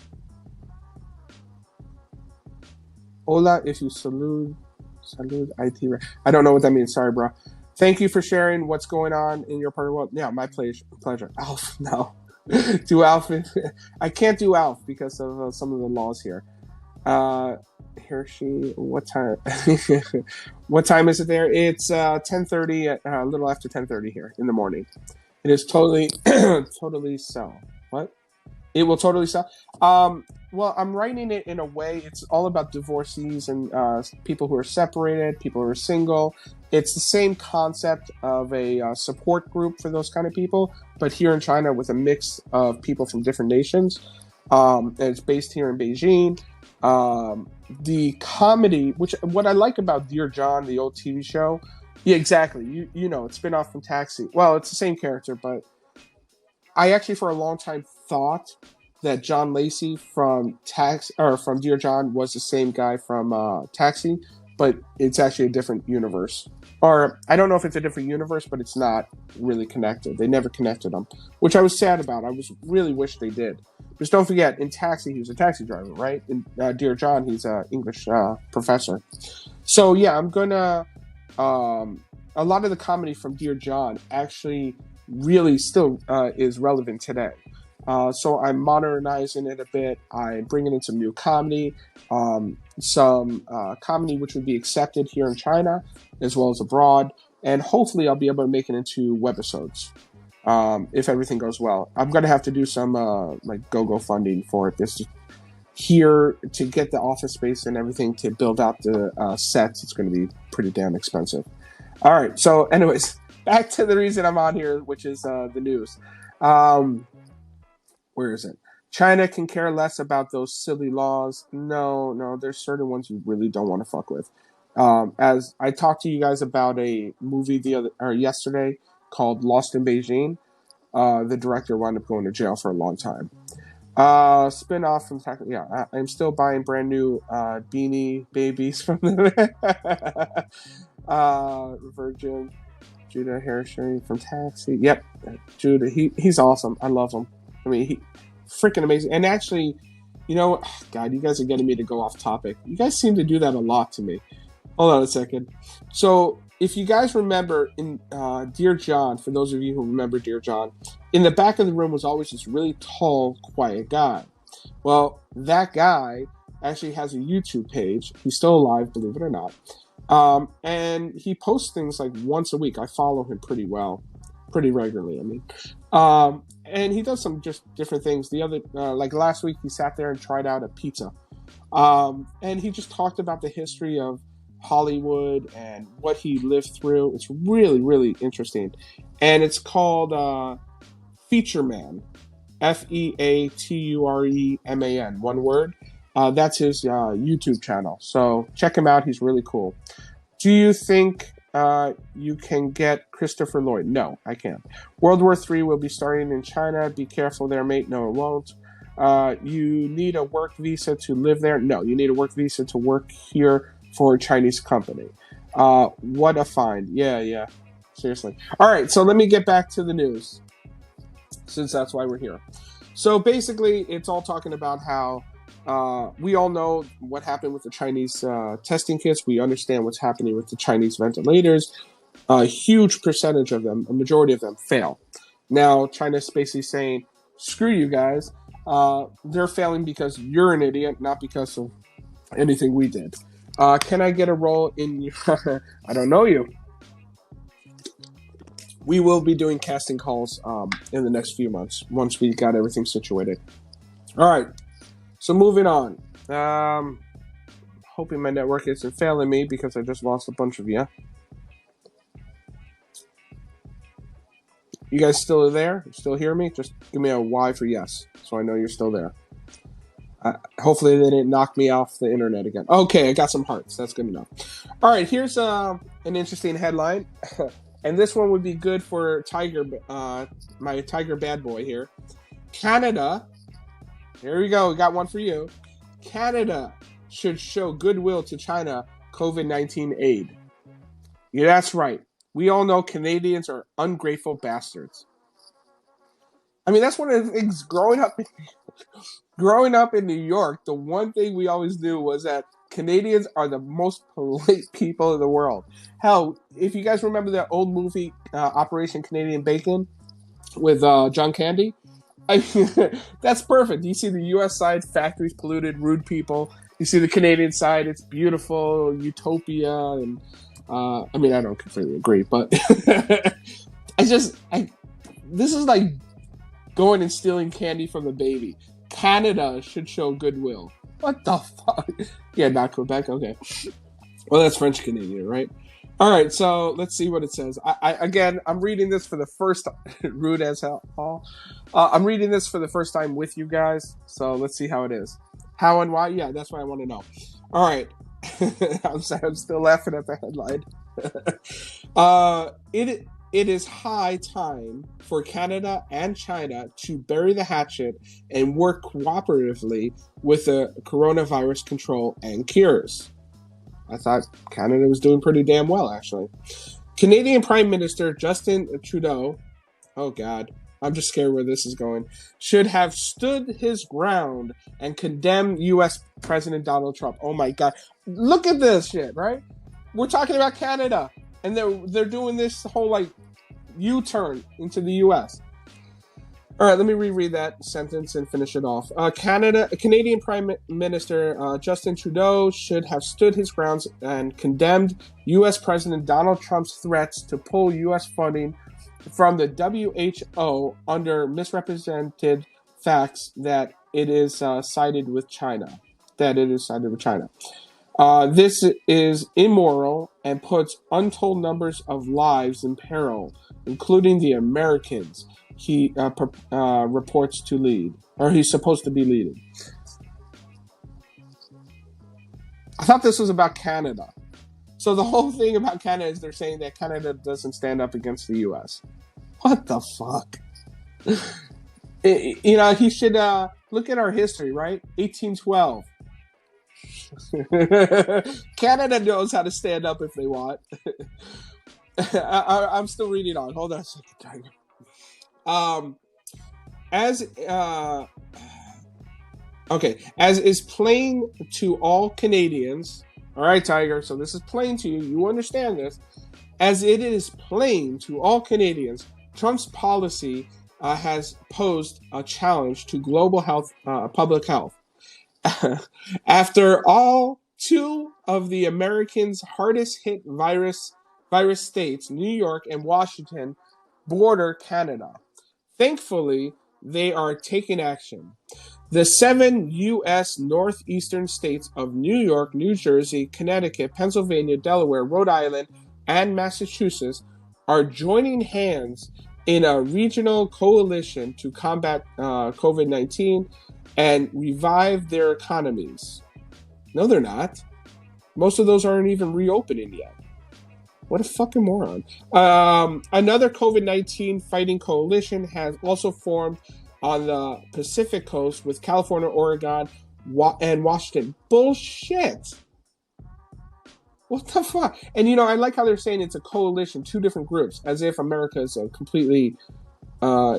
Hola, if you salud IT, right? I don't know what that means. Sorry, bro. Thank you for sharing what's going on in your part of the world. Yeah, my pleasure. Alf, no. Do Alf. I can't do Alf because of some of the laws here. Hershey, what time? What time is it there? It's 10:30, a little after 10:30 here in the morning. It is totally, totally sell. What? It will totally sell. Well, I'm writing it in a way. It's all about divorcees and people who are separated, people who are single. It's the same concept of a support group for those kind of people, but here in China with a mix of people from different nations. And it's based here in Beijing. The comedy, what I like about Dear John, the old TV show, yeah, exactly. You know, it's spin off from Taxi. Well, it's the same character, but I actually for a long time thought that John Lacey from from Dear John was the same guy from Taxi, but it's actually a different universe. Or I don't know if it's a different universe, but it's not really connected. They never connected them, which I was sad about. I really wish they did. Just don't forget, in Taxi, he was a taxi driver, right? In Dear John, he's an English professor. So yeah, I'm gonna. A lot of the comedy from Dear John actually really still is relevant today. So I'm modernizing it a bit. I'm bringing in some new comedy, some comedy which would be accepted here in China as well as abroad, and hopefully I'll be able to make it into webisodes if everything goes well. I'm going to have to do some like go funding for it. This here to get the office space and everything to build out the sets. It's going to be pretty damn expensive. All right. So, anyways, back to the reason I'm on here, which is the news. Where is it? China can care less about those silly laws. No, there's certain ones you really don't want to fuck with. As I talked to you guys about a movie yesterday called Lost in Beijing, the director wound up going to jail for a long time. Spin-off from I'm still buying brand new Beanie Babies from the Virgin. Judah Harrison from Taxi. Yep, Judah. He's awesome. I love him. I mean, he freaking amazing. And actually, God, you guys are getting me to go off topic. You guys seem to do that a lot to me. Hold on a second. So, if you guys remember in Dear John, for those of you who remember Dear John, in the back of the room was always this really tall, quiet guy. Well, that guy actually has a YouTube page. He's still alive, believe it or not. And he posts things like once a week. I follow him pretty regularly. I mean, and he does some just different things. Like last week, he sat there and tried out a pizza. And he just talked about the history of Hollywood and what he lived through. It's really, really interesting. And it's called Feature Man, FeatureMan, one word. That's his YouTube channel. So check him out. He's really cool. Do you think you can get Christopher Lloyd? No, I can't. World War III will be starting in China. Be careful there, mate. No, it won't. You need a work visa to live there? No, you need a work visa to work here for a Chinese company. What a find. Yeah. Seriously. All right, so let me get back to the news, since that's why we're here. So basically, it's all talking about how we all know what happened with the Chinese testing kits. We understand what's happening with the Chinese ventilators. A huge percentage of them, a majority of them, fail. Now, China's basically saying, screw you guys. They're failing because you're an idiot, not because of anything we did. Can I get a role in your... I don't know you. We will be doing casting calls in the next few months, once we got everything situated. All right. So moving on. Hoping my network isn't failing me because I just lost a bunch of you. You guys still there? You still hear me? Just give me a Y for yes, so I know you're still there. Hopefully they didn't knock me off the internet again. Okay, I got some hearts. That's good enough. All right, here's an interesting headline. And this one would be good for my Tiger bad boy here. Canada... Here we go. We got one for you. Canada should show goodwill to China COVID-19 aid. Yeah, that's right. We all know Canadians are ungrateful bastards. I mean, that's one of the things growing up in New York, the one thing we always knew was that Canadians are the most polite people in the world. Hell, if you guys remember that old movie, Operation Canadian Bacon, with John Candy, I mean, that's perfect. You see the U.S. side, factories polluted, rude people. You see the Canadian side, it's beautiful, utopia, and I mean, I don't completely agree, but this is like going and stealing candy from a baby. Canada should show goodwill. What the fuck? Yeah, not Quebec. Okay. Well, that's French Canadian, right? All right, so let's see what it says. I'm reading this for the first time. Rude as hell, Paul. I'm reading this for the first time with you guys, so let's see how it is. How and why? Yeah, that's what I want to know. All right. I'm sorry, I'm still laughing at the headline. It is high time for Canada and China to bury the hatchet and work cooperatively with the coronavirus control and cures. I thought Canada was doing pretty damn well, actually. Canadian Prime Minister Justin Trudeau, oh God, I'm just scared where this is going, should have stood his ground and condemned U.S. President Donald Trump. Oh my God. Look at this shit, right? We're talking about Canada, and they're doing this whole, like, U-turn into the U.S. All right, let me reread that sentence and finish it off. Canadian Prime Minister Justin Trudeau should have stood his grounds and condemned U.S. President Donald Trump's threats to pull U.S. funding from the WHO under misrepresented facts that it is sided with China. This is immoral and puts untold numbers of lives in peril, including the Americans. he reports to lead, or he's supposed to be leading. I thought this was about Canada. So the whole thing about Canada is they're saying that Canada doesn't stand up against the U.S. What the fuck? He should look at our history, right? 1812. Canada knows how to stand up if they want. I'm still reading on. Hold on a second, Tiger. As is plain to all Canadians. All right, Tiger. So this is plain to you. You understand this. As it is plain to all Canadians, Trump's policy has posed a challenge to global health, public health. After all, two of the Americans' hardest hit virus states, New York and Washington, border Canada. Thankfully, they are taking action. The 7 U.S. northeastern states of New York, New Jersey, Connecticut, Pennsylvania, Delaware, Rhode Island, and Massachusetts are joining hands in a regional coalition to combat COVID-19 and revive their economies. No, they're not. Most of those aren't even reopening yet. What a fucking moron. Another COVID-19 fighting coalition has also formed on the Pacific coast with California, Oregon, and Washington. Bullshit. What the fuck? And I like how they're saying it's a coalition, two different groups, as if America is a completely...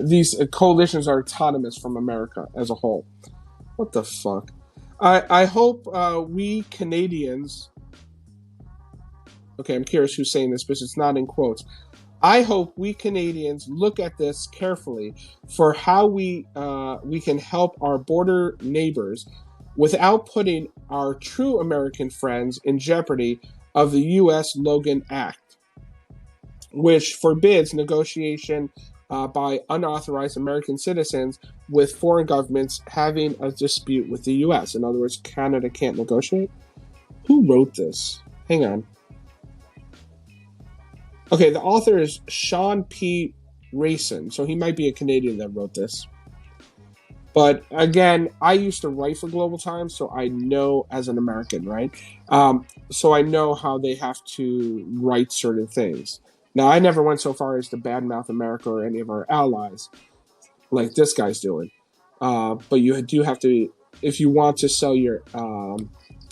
these coalitions are autonomous from America as a whole. What the fuck? I hope we Canadians... Okay, I'm curious who's saying this, but it's not in quotes. I hope we Canadians look at this carefully for how we can help our border neighbors without putting our true American friends in jeopardy of the U.S. Logan Act, which forbids negotiation by unauthorized American citizens with foreign governments having a dispute with the U.S. In other words, Canada can't negotiate. Who wrote this? Hang on. Okay, the author is Sean P. Rayson, so he might be a Canadian that wrote this. But again, I used to write for Global Times, so I know as an American, right? So I know how they have to write certain things. Now, I never went so far as to badmouth America or any of our allies, like this guy's doing. But you do have to, if you want to sell your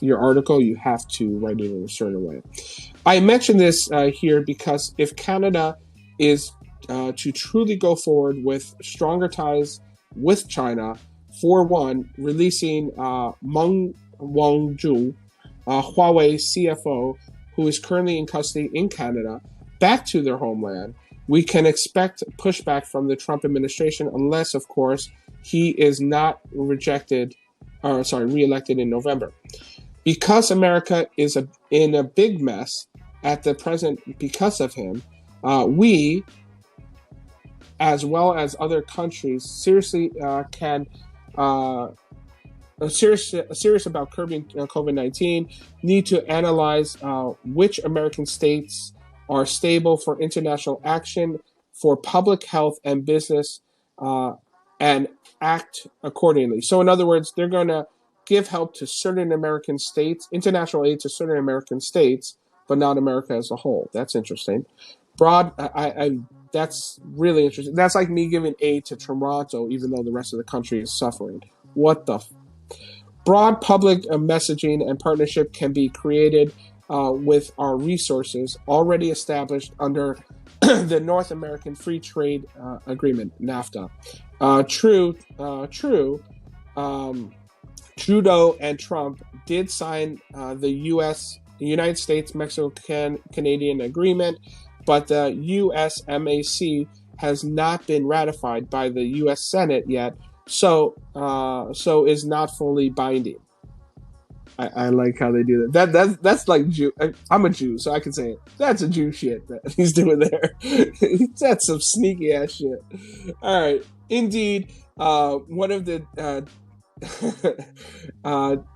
article, you have to write it in a certain way. I mention this here because if Canada is to truly go forward with stronger ties with China, for one, releasing Meng Wanzhou, Huawei CFO, who is currently in custody in Canada, back to their homeland, we can expect pushback from the Trump administration unless, of course, he is not reelected in November. Because America is in a big mess at the present because of him, we, as well as other countries, seriously serious about curbing COVID-19, need to analyze which American states are stable for international action for public health and business and act accordingly. So in other words, they're going to give help to certain American states, international aid to certain American states, but not America as a whole. That's interesting. That's really interesting. That's like me giving aid to Toronto, even though the rest of the country is suffering. What the... Broad public messaging and partnership can be created with our resources already established under the North American Free Trade Agreement, NAFTA. Trudeau and Trump did sign the United States-Mexico-Canadian agreement, but the USMAC has not been ratified by the U.S. Senate yet, so is not fully binding. I like how they do that. That's like Jew. I'm a Jew, so I can say it. That's a Jew shit that he's doing there. That's some sneaky ass shit. All right, indeed, one of the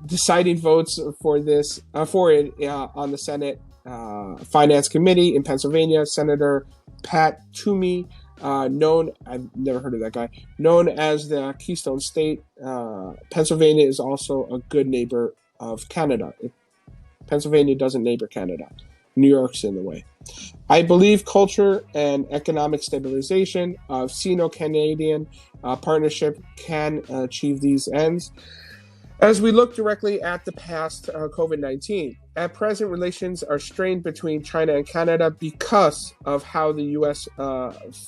deciding votes for this on the Senate Finance Committee in Pennsylvania, Senator Pat Toomey I've never heard of that guy, known as the Keystone State. Pennsylvania is also a good neighbor of Canada. Pennsylvania doesn't neighbor Canada. New York's in the way. I believe culture and economic stabilization of Sino-Canadian partnership can achieve these ends. As we look directly at the past COVID-19, at present relations are strained between China and Canada because of how the U.S.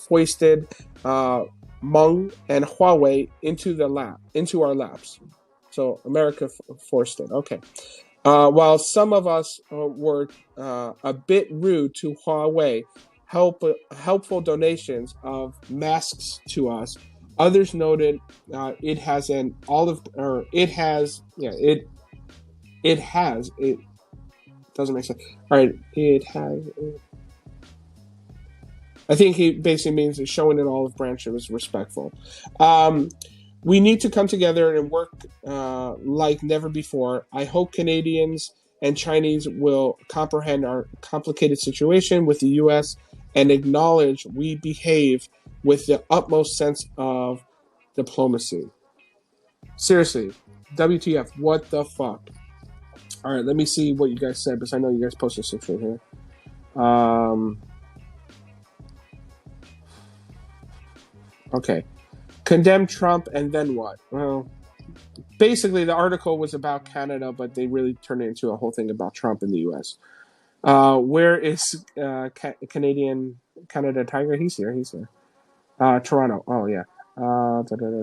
Foisted Hmong and Huawei into our laps. So America forced it. Okay. While some of us were a bit rude to Huawei, helpful donations of masks to us, others noted it has an olive, or it has, yeah, it has, it doesn't make sense. All right, it has. I think he basically means it's showing an olive branch. It was respectful. We need to come together and work like never before. I hope Canadians and Chinese will comprehend our complicated situation with the U.S. and acknowledge we behave with the utmost sense of diplomacy. Seriously, WTF, what the fuck? All right, let me see what you guys said, because I know you guys posted some shit here. Okay. Condemn Trump and then what? Well, basically the article was about Canada, but they really turned it into a whole thing about Trump in the U.S. Where is Canada Tiger? He's here. Toronto. Oh, yeah.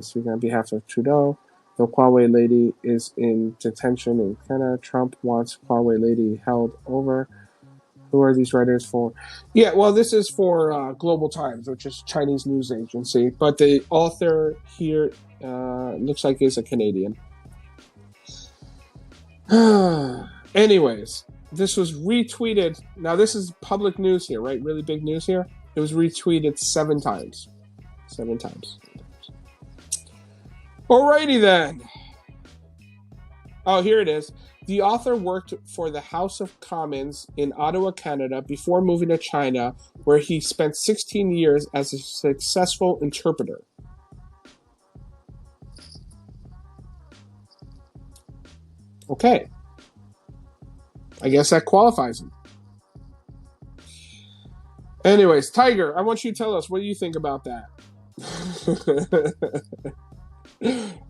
Speaking on behalf of Trudeau, the Huawei lady is in detention in Canada. Trump wants Huawei lady held over. Who are these writers for? Yeah, well, this is for Global Times, which is Chinese news agency. But the author here looks like is a Canadian. Anyways, this was retweeted. Now, this is public news here, right? Really big news here. It was retweeted 7 times. 7 times. Alrighty then. Oh, here it is. The author worked for the House of Commons in Ottawa, Canada, before moving to China, where he spent 16 years as a successful interpreter. Okay. I guess that qualifies him. Anyways, Tiger, I want you to tell us, what do you think about that?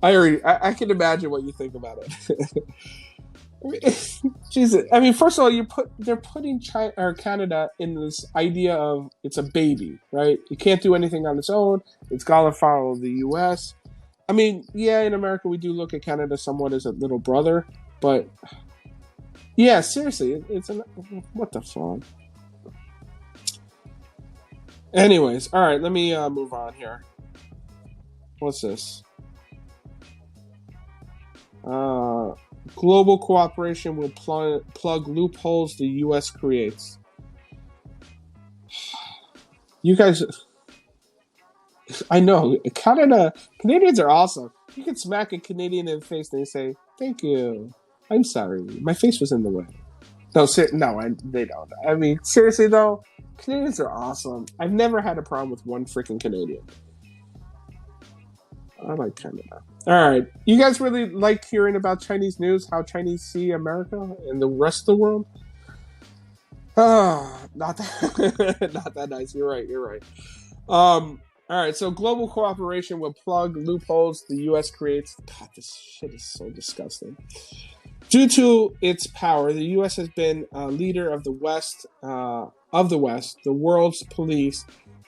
I can imagine what you think about it. Jesus, I mean, first of all, they're putting China or Canada in this idea of it's a baby, right? It can't do anything on its own. It's gotta follow the U.S. I mean, yeah, in America we do look at Canada somewhat as a little brother, but yeah, seriously, what the fuck? Anyways, all right, let me move on here. What's this? Global cooperation will plug loopholes the U.S. creates. You guys, I know, Canadians are awesome. You can smack a Canadian in the face and they say, "Thank you. I'm sorry. My face was in the way." No, they don't. I mean, seriously though, Canadians are awesome. I've never had a problem with one freaking Canadian. I like Canada. All right. You guys really like hearing about Chinese news, how Chinese see America and the rest of the world? Not that, not that nice. You're right. All right. So global cooperation will plug loopholes the U.S. creates. God, this shit is so disgusting. Due to its power, the U.S. has been a leader of the West, the world's police,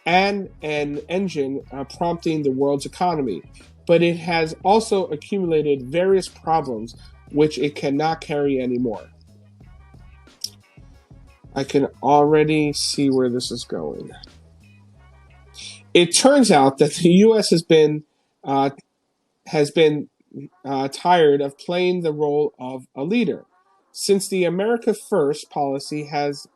and an engine prompting the world's economy. But it has also accumulated various problems which it cannot carry anymore. I can already see where this is going. It turns out that the U.S. has been tired of playing the role of a leader. Since the America First policy has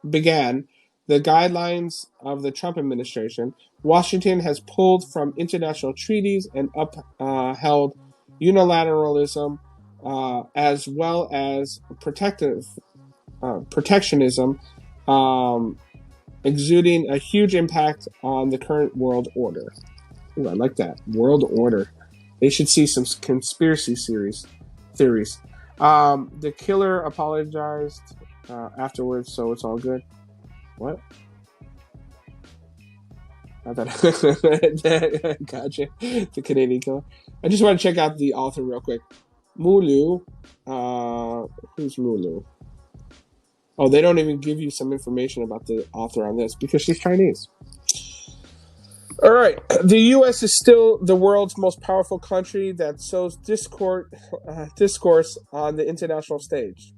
began, the guidelines of the Trump administration, Washington has pulled from international treaties and upheld unilateralism as well as protectionism, exuding a huge impact on the current world order. Ooh, I like that. World order. They should see some conspiracy theories. The killer apologized afterwards, so it's all good. What? Gotcha. The Canadian killer. I just want to check out the author real quick. Mulu. Who's Mulu? Oh, they don't even give you some information about the author on this because she's Chinese. All right. The U.S. is still the world's most powerful country that sows discourse on the international stage.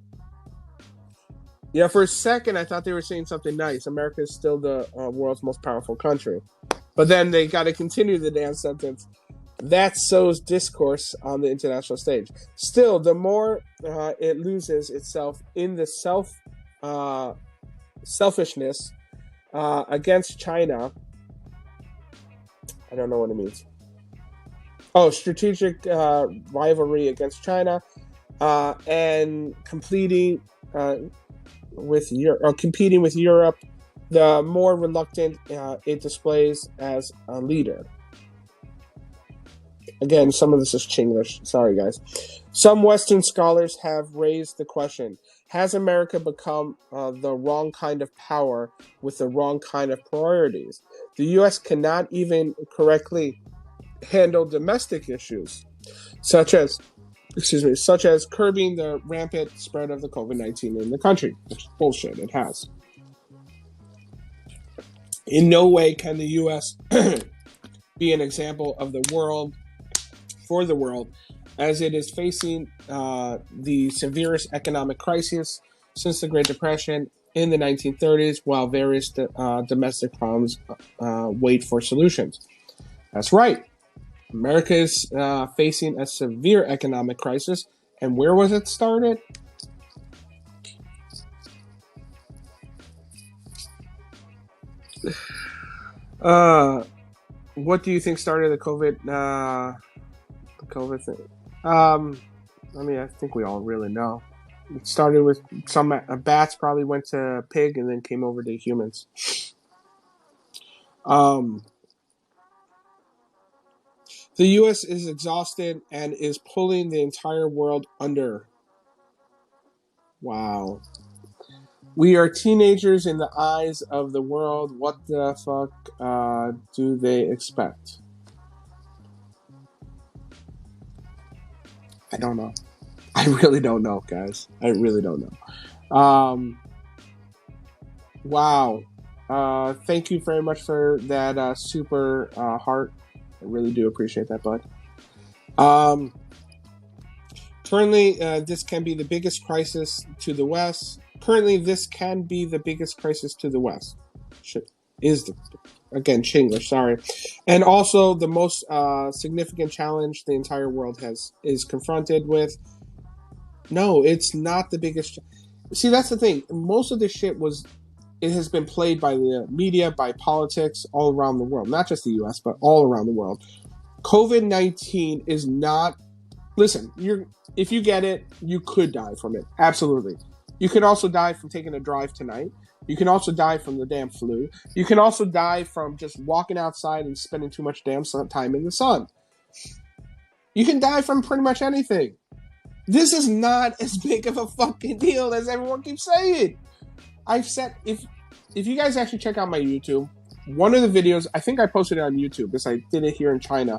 Yeah, for a second, I thought they were saying something nice. America is still the world's most powerful country. But then they got to continue the damn sentence. That sows discourse on the international stage. Still, the more it loses itself in the selfishness against China. I don't know what it means. Oh, strategic rivalry against China and competing with Europe, the more reluctant it displays as a leader. Again, some of this is Chinglish. Sorry, guys. Some Western scholars have raised the question, has America become the wrong kind of power with the wrong kind of priorities? The U.S. cannot even correctly handle domestic issues, such as curbing the rampant spread of the COVID-19 in the country, which is bullshit. It has. In no way can the U.S. be an example of the world for the world, as it is facing the severest economic crisis since the Great Depression in the 1930s, while various domestic problems wait for solutions. That's right. America is facing a severe economic crisis. And where was it started? What do you think started the COVID thing? I think we all really know. It started with some bats probably went to pig and then came over to humans. The U.S. is exhausted and is pulling the entire world under. Wow. We are teenagers in the eyes of the world. What the fuck do they expect? I don't know. I really don't know, guys. I really don't know. Wow. Thank you very much for that super heart. I really do appreciate that, bud. Currently, this can be the biggest crisis to the West. Again, Chinglish, sorry. And also the most significant challenge the entire world is confronted with. No, it's not the biggest. See, that's the thing. Most of this shit it has been played by the media, by politics all around the world. Not just the U.S., but all around the world. COVID-19 is not... Listen, if you get it, you could die from it. Absolutely. You could also die from taking a drive tonight. You can also die from the damn flu. You can also die from just walking outside and spending too much damn time in the sun. You can die from pretty much anything. This is not as big of a fucking deal as everyone keeps saying. I've said, if you guys actually check out my YouTube, one of the videos, I think I posted it on YouTube because I did it here in China.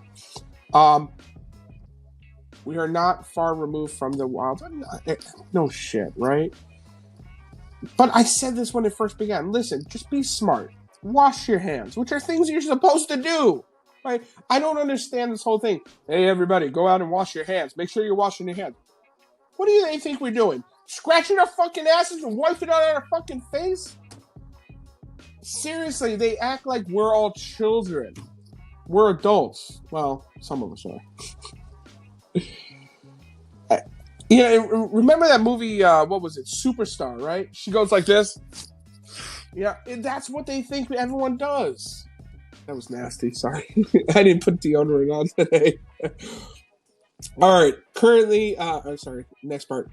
We are not far removed from the wild. No shit, right? But I said this when it first began. Listen, just be smart. Wash your hands, which are things you're supposed to do. Right? I don't understand this whole thing. Hey, everybody, go out and wash your hands. Make sure you're washing your hands. What do they think we're doing? Scratching our fucking asses and wiping out our fucking face? Seriously, they act like we're all children. We're adults. Well, some of us are. Remember that movie, what was it? Superstar, right? She goes like this. Yeah, that's what they think everyone does. That was nasty, sorry. I didn't put deodorant on today. All right, currently, next part.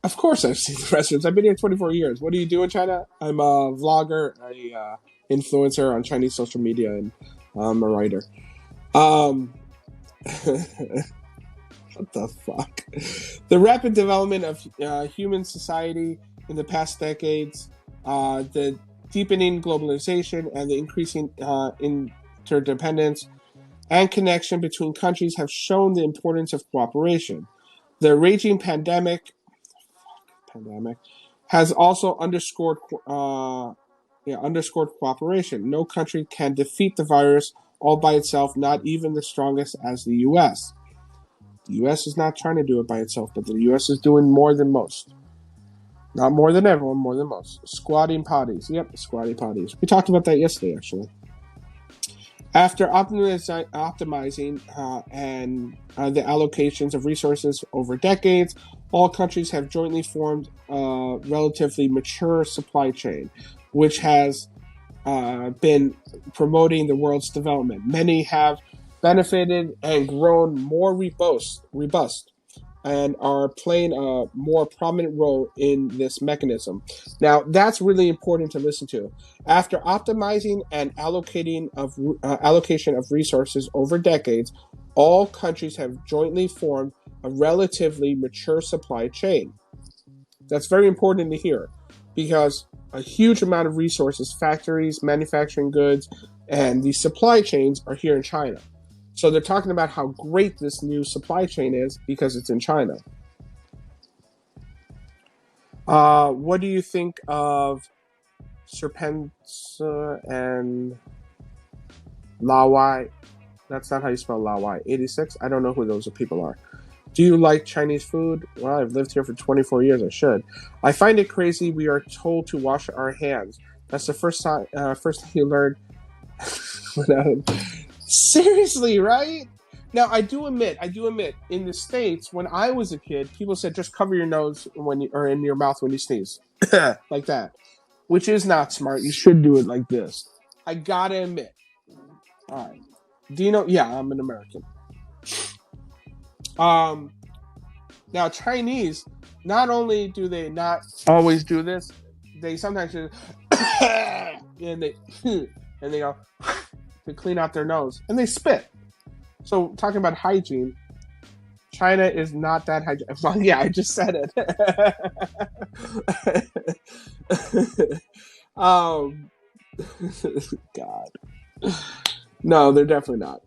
Of course, I've seen the restaurants. I've been here 24 years. What do you do in China? I'm a vlogger, a influencer on Chinese social media, and I'm a writer. Um, what the fuck? The rapid development of human society in the past decades, the deepening globalization, and the increasing interdependence and connection between countries have shown the importance of cooperation. The raging pandemic has also underscored cooperation. No country can defeat the virus all by itself, not even the strongest as the U.S. The U.S. is not trying to do it by itself, but the U.S. is doing more than most. Not more than everyone, more than most. Squatting potties. Yep, squatting potties. We talked about that yesterday, actually. After optimizing the allocations of resources over decades, all countries have jointly formed a relatively mature supply chain, which has been promoting the world's development. Many have benefited and grown more robust and are playing a more prominent role in this mechanism. Now, that's really important to listen to. After optimizing and allocation of resources over decades, all countries have jointly formed a relatively mature supply chain. That's very important to hear because a huge amount of resources, factories, manufacturing goods, and these supply chains are here in China. So they're talking about how great this new supply chain is because it's in China. What do you think of Serpensa and Lawai? That's not how you spell Lawai. 86? I don't know who those people are. Do you like Chinese food? Well, I've lived here for 24 years. I should. I find it crazy we are told to wash our hands. That's the first thing you learn. Seriously, right? Now, I do admit, in the States, when I was a kid, people said just cover your nose or in your mouth when you sneeze. Like that. Which is not smart. You should do it like this. I gotta admit. All right. Dino, yeah, I'm an American. Now, Chinese, not only do they not always do this, they sometimes do and they go to clean out their nose, and they spit. So, talking about hygiene, China is not that hygienic. Well, yeah, I just said it. God. No, they're definitely not.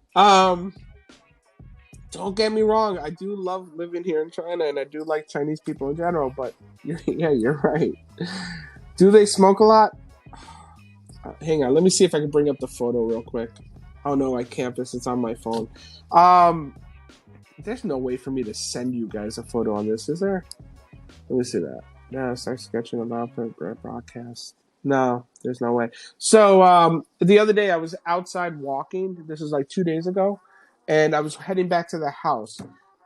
Don't get me wrong. I do love living here in China, and I do like Chinese people in general, but you're right. Do they smoke a lot? Hang on, let me see if I can bring up the photo real quick. Oh no, I can't. It's on my phone. There's no way for me to send you guys a photo on this, is there? Let me see that. No, start sketching about broadcast. No, there's no way. So the other day I was outside walking. This is like 2 days ago, and I was heading back to the house,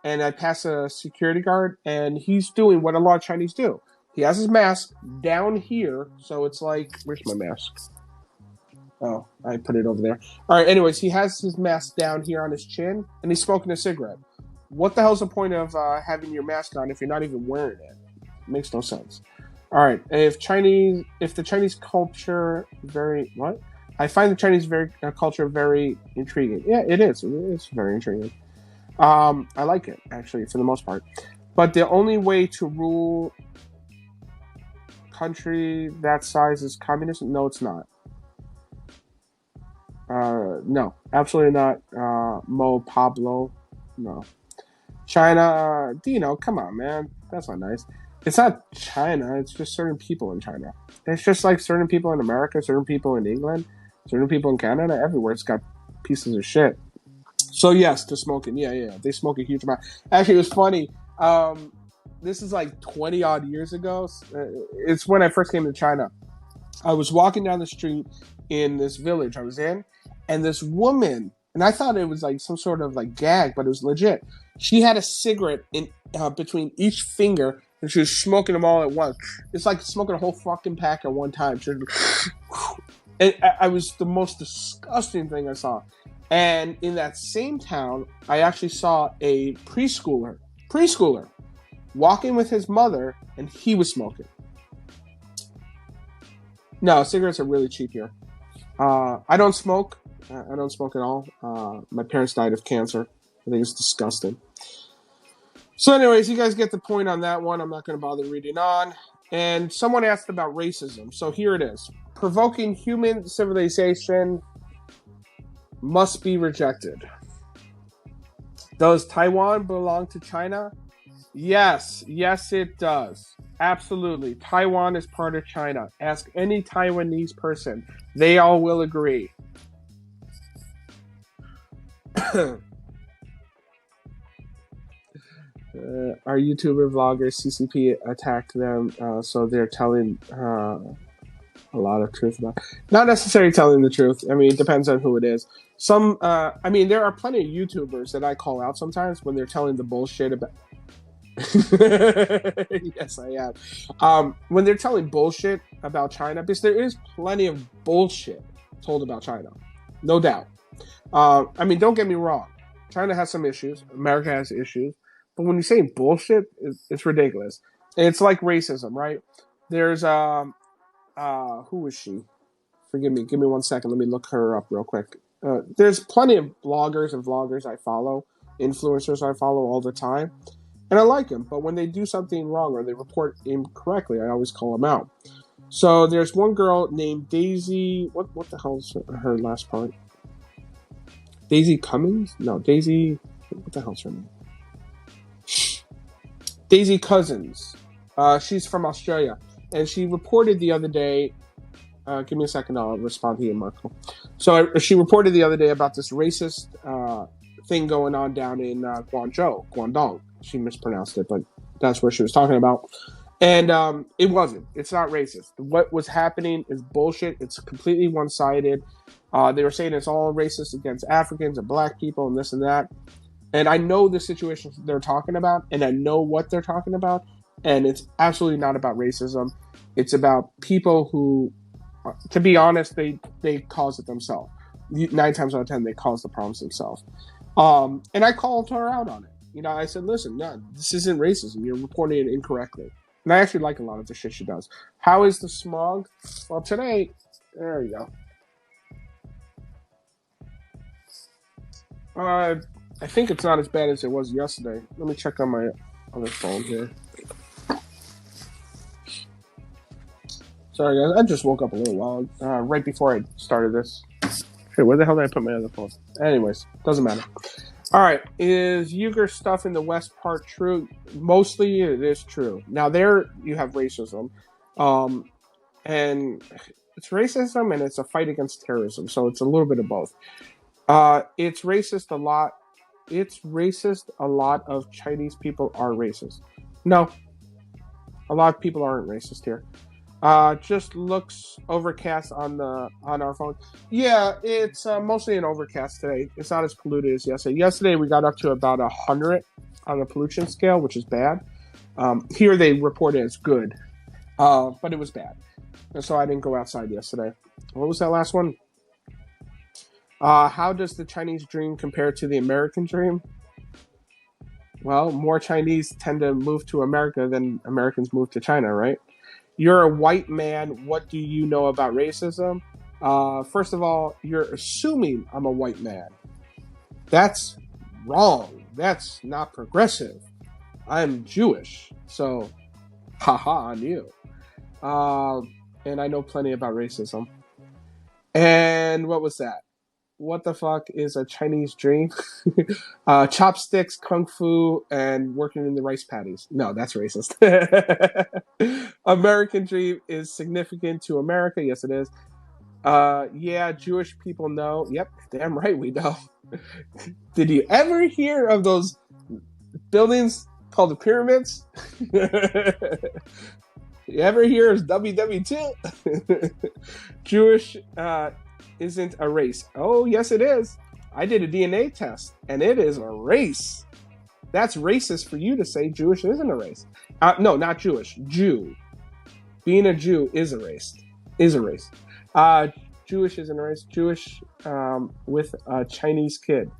and I passed a security guard, and he's doing what a lot of Chinese do. He has his mask down here, so it's like, where's my mask? Oh, I put it over there. All right, anyways, he has his mask down here on his chin, and he's smoking a cigarette. What the hell's the point of having your mask on if you're not even wearing it? It makes no sense. All right, if the Chinese culture I find the Chinese culture very intriguing. Yeah, it is. It is very intriguing. I like it, actually, for the most part. But the only way to rule country that size is communism? No, it's not. No, absolutely not. Mo Pablo, no. China, Dino, come on, man. That's not nice. It's not China. It's just certain people in China. It's just like certain people in America, certain people in England, certain people in Canada. Everywhere it's got pieces of shit. So yes, to smoking. Yeah. They smoke a huge amount. Actually, it was funny. This is like 20 odd years ago. It's when I first came to China. I was walking down the street in this village I was in, and this woman, and I thought it was like some sort of like gag, but it was legit. She had a cigarette in between each finger, and she was smoking them all at once. It's like smoking a whole fucking pack at one time. And I was the most disgusting thing I saw. And in that same town, I actually saw a preschooler. walking with his mother, and he was smoking. No, cigarettes are really cheap here. I don't smoke. I don't smoke at all. My parents died of cancer. I think it's disgusting. So anyways, you guys get the point on that one. I'm not going to bother reading on. And someone asked about racism. So here it is. Provoking human civilization must be rejected. Does Taiwan belong to China? Yes. Yes, it does. Absolutely. Taiwan is part of China. Ask any Taiwanese person. They all will agree. Our YouTuber vloggers, CCP attacked them, so they're telling a lot of truth about. Not necessarily telling the truth. I mean, it depends on who it is. Some, I mean, there are plenty of YouTubers that I call out sometimes when they're telling the bullshit about. Yes, I am. When they're telling bullshit about China, because there is plenty of bullshit told about China, no doubt. I mean, don't get me wrong. China has some issues. America has issues. But when you say bullshit, it's ridiculous. It's like racism, right? There's who is she? Forgive me. Give me 1 second. Let me look her up real quick. There's plenty of bloggers and vloggers I follow, influencers I follow all the time, and I like them. But when they do something wrong or they report incorrectly, I always call them out. So there's one girl named Daisy. What the hell's her last part? Daisy Cummings? No, Daisy. What the hell's her name? Daisy Cousins. She's from Australia. And she reported the other day, give me a second, I'll respond to you, Marco. So she reported the other day about this racist thing going on down in Guangdong. She mispronounced it, but that's where she was talking about. And it wasn't. It's not racist. What was happening is bullshit. It's completely one-sided. They were saying it's all racist against Africans and black people and this and that. And I know the situations they're talking about, and I know what they're talking about, and it's absolutely not about racism. It's about people who, to be honest, they cause it themselves. 9 times out of 10, they cause the problems themselves. And I called her out on it. You know, I said, listen, no, this isn't racism. You're reporting it incorrectly. And I actually like a lot of the shit she does. How is the smog? Well, today, there you go. I think it's not as bad as it was yesterday. Let me check on my other phone here. Sorry, guys. I just woke up a little while right before I started this. Shit, where the hell did I put my other phone? Anyways, doesn't matter. All right. Is Uyghur stuff in the West part true? Mostly it is true. Now, there you have racism. And it's racism and it's a fight against terrorism. So it's a little bit of both. It's racist a lot. It's racist. A lot of Chinese people are racist. No, a lot of people aren't racist here. Just looks overcast on our phone. Yeah, it's mostly an overcast today. It's not as polluted as yesterday. Yesterday we got up to about 100 on the pollution scale, which is bad. Here they report it as good, but it was bad. And so I didn't go outside yesterday. What was that last one? How does the Chinese dream compare to the American dream? Well, more Chinese tend to move to America than Americans move to China, right? You're a white man. What do you know about racism? First of all, you're assuming I'm a white man. That's wrong. That's not progressive. I'm Jewish. So, haha on you. And I know plenty about racism. And what was that? What the fuck is a Chinese dream? Chopsticks, kung fu, and working in the rice paddies. No, that's racist. American dream is significant to America. Yes, it is. Yeah, Jewish people know. Yep, damn right we know. Did you ever hear of those buildings called the pyramids? You ever hear of WW2? Jewish isn't a race. Oh, yes, it is. I did a DNA test, and it is a race. That's racist for you to say Jewish isn't a race. No, not Jewish. Jew. Being a Jew is a race. Is a race. Jewish isn't a race. Jewish with a Chinese kid.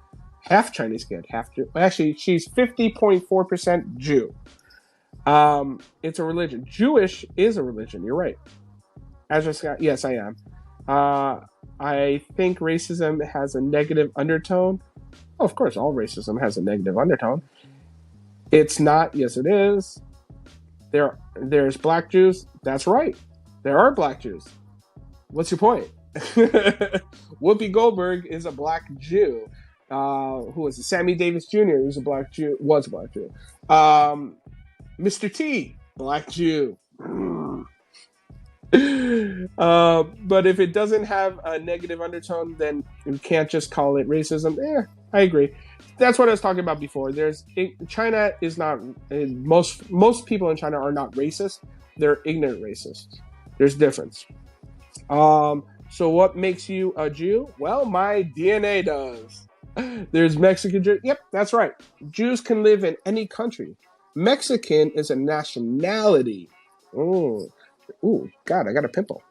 Half Chinese kid. Half Jew. Actually, she's 50.4% Jew. It's a religion. Jewish is a religion. You're right. Azure Scott. Yes, I am. I think racism has a negative undertone. Oh, of course, all racism has a negative undertone. It's not. Yes, it is. There's black Jews. That's right. There are black Jews. What's your point? Whoopi Goldberg is a black Jew. Who was it? Sammy Davis Jr. was a black Jew. Mr. T, black Jew. But if it doesn't have a negative undertone, then you can't just call it racism. I agree. That's what I was talking about before. China is not most people in China are not racist. They're ignorant racists. There's difference. So what makes you a Jew? Well, my DNA does. There's Mexican Jew. Yep, that's right. Jews can live in any country. Mexican is a nationality. Ooh, God, I got a pimple.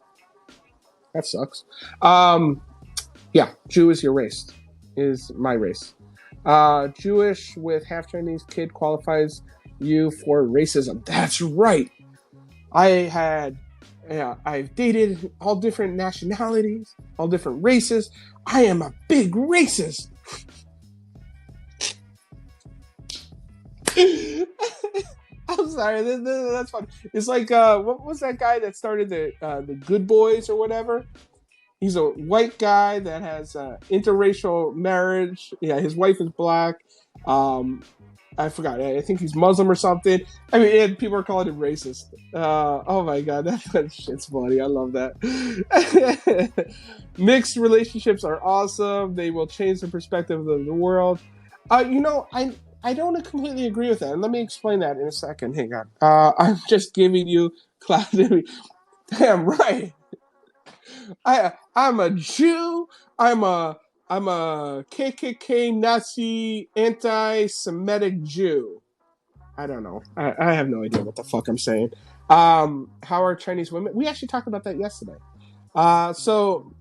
That sucks. Yeah, Jew is your race. Is my race. Jewish with half Chinese kid qualifies you for racism. That's right. I've dated all different nationalities, all different races. I am a big racist. I'm sorry, that's funny. It's like what was that guy that started the Good Boys or whatever? He's a white guy that has interracial marriage. Yeah, his wife is black. I forgot. I think he's Muslim or something. I mean, people are calling him racist. Oh my God, that shit's funny. I love that. Mixed relationships are awesome. They will change the perspective of the world. I don't completely agree with that. And let me explain that in a second. Hang on. I'm just giving you clarity. Damn right. I'm a Jew. I'm a KKK Nazi anti-Semitic Jew. I don't know. I have no idea what the fuck I'm saying. How are Chinese women? We actually talked about that yesterday. So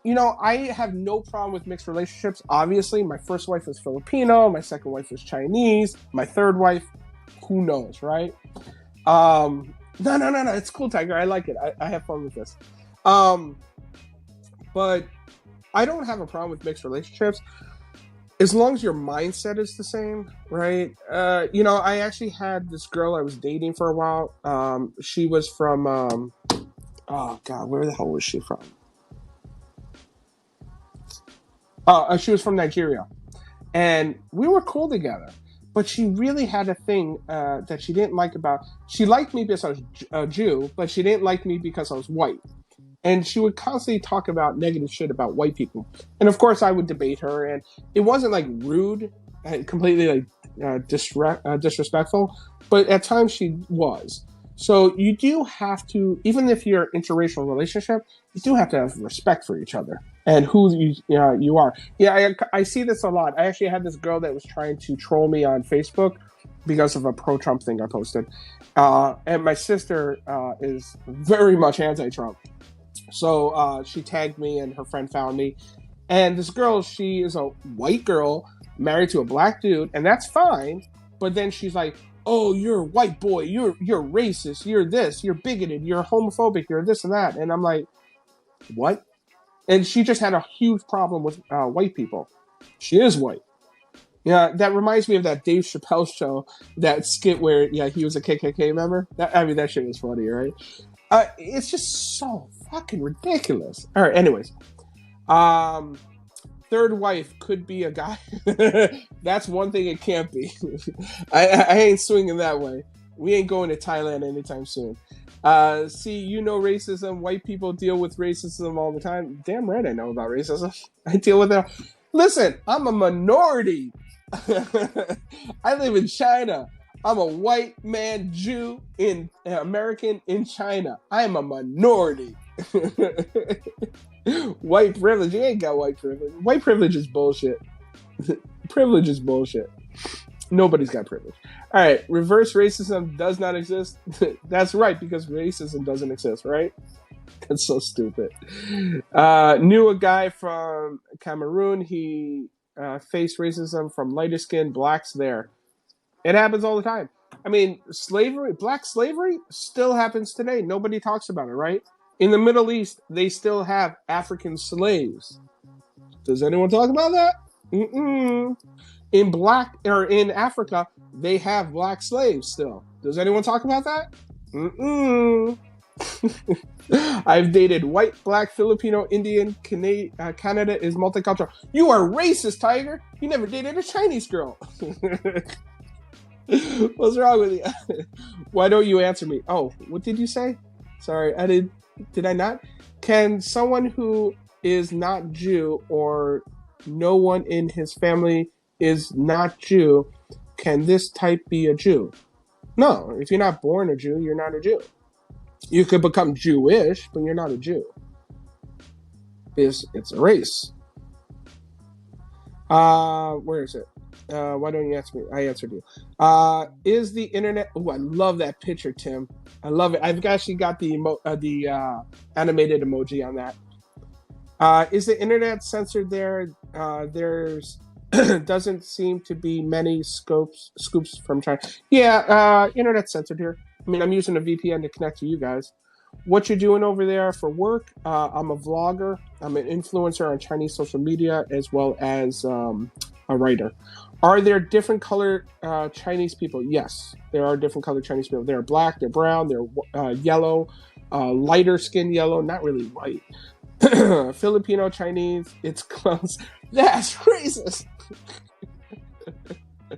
I have no problem with mixed relationships. Obviously, my first wife was Filipino. My second wife was Chinese. My third wife, who knows, right? No. It's cool, Tiger. I like it. I have fun with this. But I don't have a problem with mixed relationships as long as your mindset is the same, right? I actually had this girl I was dating for a while. She was from, oh God, where the hell was she from? She was from Nigeria, and we were cool together. But she really had a thing that she didn't like about. She liked me because I was a Jew, but she didn't like me because I was white. And she would constantly talk about negative shit about white people. And of course, I would debate her, and it wasn't like rude, completely like disrespectful, but at times she was. So you do have to, even if you're in an interracial relationship, you do have to have respect for each other and who you are. Yeah, I see this a lot. I actually had this girl that was trying to troll me on Facebook because of a pro-Trump thing I posted. And my sister is very much anti-Trump. So she tagged me and her friend found me. And this girl, she is a white girl married to a black dude, and that's fine. But then she's like, oh, you're a white boy, you're racist, you're this, you're bigoted, you're homophobic, you're this and that. And I'm like, what? And she just had a huge problem with white people. She is white. Yeah, that reminds me of that Dave Chappelle show, that skit where he was a KKK member. That shit was funny, right? It's just so fucking ridiculous. All right, anyways. Third wife could be a guy. That's one thing it can't be. I ain't swinging that way. We ain't going to Thailand anytime soon. See, racism. White people deal with racism all the time. Damn right I know about racism. I deal with it. Listen, I'm a minority. I live in China. I'm a white man Jew American in China. I am a minority. White privilege. You ain't got white privilege. White privilege is bullshit. Privilege is bullshit. Nobody's got privilege. All right. Reverse racism does not exist. That's right, because racism doesn't exist, right? That's so stupid. Knew a guy from Cameroon. He faced racism from lighter skin blacks there. It happens all the time. I mean, slavery, black slavery still happens today. Nobody talks about it, right? In the Middle East, they still have African slaves. Does anyone talk about that? Mm-mm. In Africa, they have black slaves still. Does anyone talk about that? Mm-mm. I've dated white, black, Filipino, Indian, Canada is multicultural. You are racist, Tiger. You never dated a Chinese girl. What's wrong with you? Why don't you answer me? Oh, what did you say? Sorry, did I not? Can someone who is not Jew or no one in his family is not Jew, can this type be a Jew? No, if you're not born a Jew, you're not a Jew. You could become Jewish, but you're not a Jew. It's a race. Where is it? Why don't you answer me? I answered you. Is the internet? Oh, I love that picture, Tim. I love it. I've actually got the animated emoji on that. Is the internet censored there? There's doesn't seem to be many scoops from China. Yeah, internet censored here. I mean, I'm using a VPN to connect to you guys. What you're doing over there for work? I'm a vlogger. I'm an influencer on Chinese social media as well as a writer. Are there different colored Chinese people? Yes, there are different colored Chinese people. They're black, they're brown, they're yellow, lighter skin yellow, not really white. Filipino Chinese, it's close. That's racist.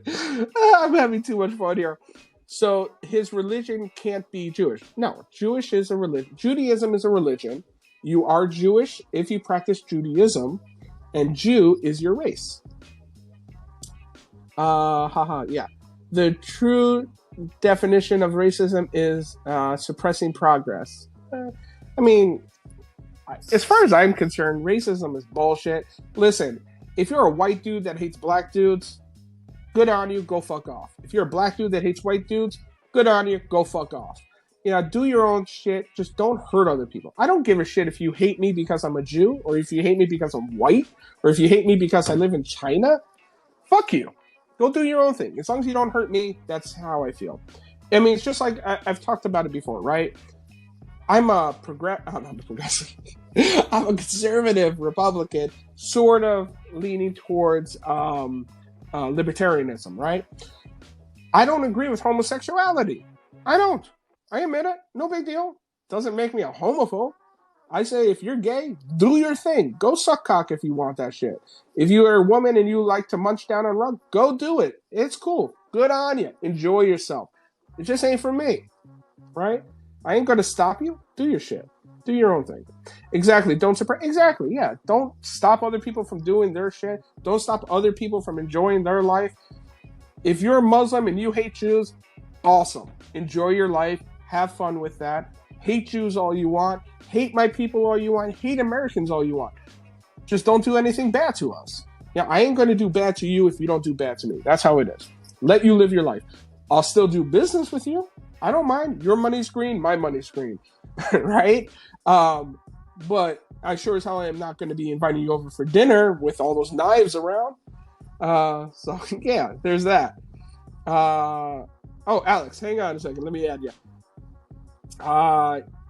I'm having too much fun here. So his religion can't be Jewish. No, Jewish is a religion. Judaism is a religion. You are Jewish if you practice Judaism, and Jew is your race. Yeah. The true definition of racism is suppressing progress. I mean, as far as I'm concerned, racism is bullshit. Listen, if you're a white dude that hates black dudes, good on you, go fuck off. If you're a black dude that hates white dudes, good on you, go fuck off. You know, do your own shit. Just don't hurt other people. I don't give a shit if you hate me because I'm a Jew, or if you hate me because I'm white, or if you hate me because I live in China. Fuck you. Go do your own thing. As long as you don't hurt me, that's how I feel. I mean, it's just like I've talked about it before, right? I'm a progressive. I'm a conservative Republican, sort of leaning towards libertarianism, right? I don't agree with homosexuality. I don't. I admit it. No big deal. Doesn't make me a homophobe. I say if you're gay, do your thing. Go suck cock if you want that shit. If you are a woman and you like to munch down on rug, go do it. It's cool. Good on you. Enjoy yourself. It just ain't for me, right? I ain't gonna stop you. Do your shit. Do your own thing. Exactly. Don't suppress. Exactly. Yeah. Don't stop other people from doing their shit. Don't stop other people from enjoying their life. If you're a Muslim and you hate Jews, awesome. Enjoy your life. Have fun with that. Hate Jews all you want. Hate my people all you want. Hate Americans all you want. Just don't do anything bad to us. Yeah, I ain't going to do bad to you if you don't do bad to me. That's how it is. Let you live your life. I'll still do business with you. I don't mind. Your money's green, my money's green. Right? But I sure as hell am not going to be inviting you over for dinner with all those knives around. So, yeah, there's that. Oh, Alex, hang on a second. Let me add you.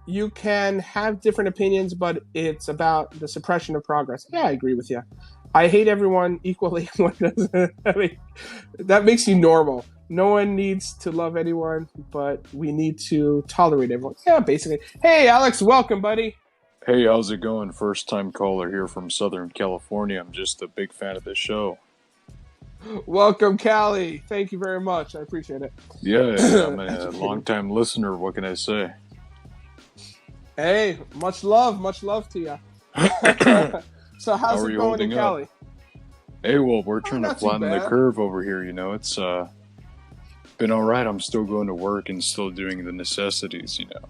You can have different opinions, but it's about the suppression of progress. Yeah, I agree with you. I hate everyone equally. I mean, that makes you normal. No one needs to love anyone, but we need to tolerate everyone. Yeah, basically. Hey, Alex, welcome, buddy. Hey, how's it going? First time caller here from Southern California. I'm just a big fan of this show. Welcome, Callie. Thank you very much. I appreciate it. Yeah, I'm a long-time listener. What can I say? Hey, much love to you. So how's it going in Cali? Hey, well, we're trying to flatten the curve over here, you know. It's been all right. I'm still going to work and still doing the necessities, you know.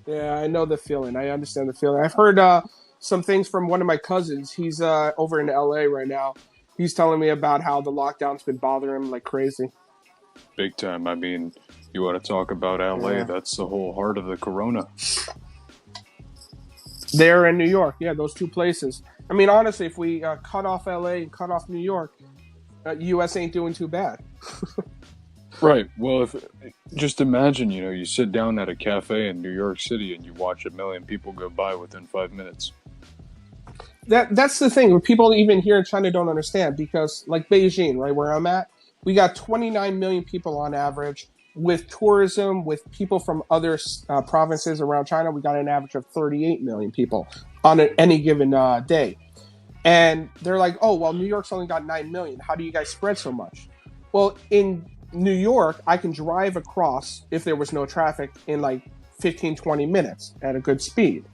Yeah, I know the feeling. I understand the feeling. I've heard some things from one of my cousins. He's over in LA right now. He's telling me about how the lockdown's been bothering him like crazy. Big time. I mean, you want to talk about LA? Yeah. That's the whole heart of the corona. There in New York. Yeah, those two places. I mean, honestly, if we cut off LA and cut off New York, U.S. ain't doing too bad. Right. Well, just imagine, you sit down at a cafe in New York City and you watch 1 million people go by within 5 minutes. That's the thing. People even here in China don't understand because, like Beijing, right where I'm at, we got 29 million people on average. With tourism, with people from other provinces around China, we got an average of 38 million people on any given day. And they're like, oh, well, New York's only got 9 million. How do you guys spread so much? Well, in New York, I can drive across, if there was no traffic, in like 15, 20 minutes at a good speed.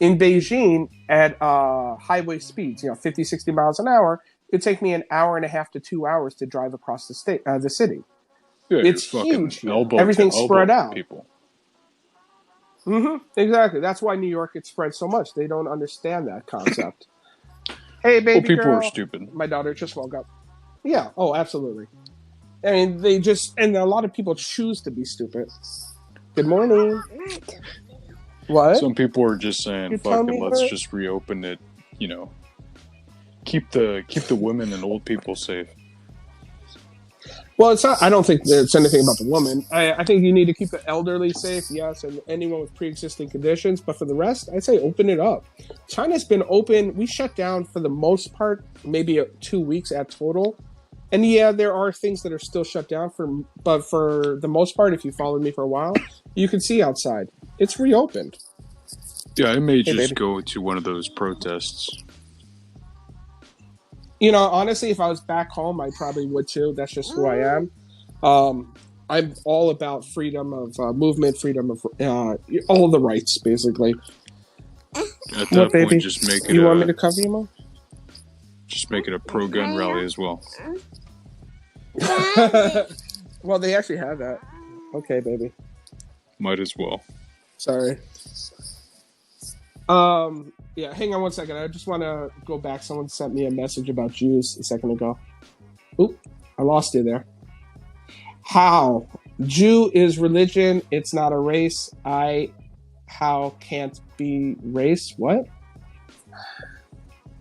In Beijing, at highway speeds, 50, 60 miles an hour, it'd take me an hour and a half to 2 hours to drive across the city. Yeah, it's huge here. Elbow Everything's to elbow spread out. People. Exactly. That's why New York gets spread so much. They don't understand that concept. Hey, baby people girl. are stupid. My daughter just woke up. Yeah. Oh, absolutely. I mean, and a lot of people choose to be stupid. Good morning. What? Some people are just saying, fuck it, let's just reopen it, keep the women and old people safe. Well, it's not. I don't think it's anything about the woman. I think you need to keep the elderly safe, yes, and anyone with pre-existing conditions. But for the rest, I'd say open it up. China's been open. We shut down for the most part, maybe 2 weeks at total. And yeah, there are things that are still shut down but for the most part, if you followed me for a while, you can see outside. It's reopened. Yeah, I may just go to one of those protests. Honestly, if I was back home, I probably would too. That's just who I am. I'm all about freedom of movement, freedom of all the rights, basically. At that point, baby? Just make it. You want me to cover you, Mom? Just make it a pro-gun rally as well. Well, they actually have that. Okay, baby. Might as well. Sorry. Yeah, hang on one second. I just want to go back. Someone sent me a message about Jews a second ago. Oop, I lost you there. How? Jew is religion. It's not a race. How can't be race? What?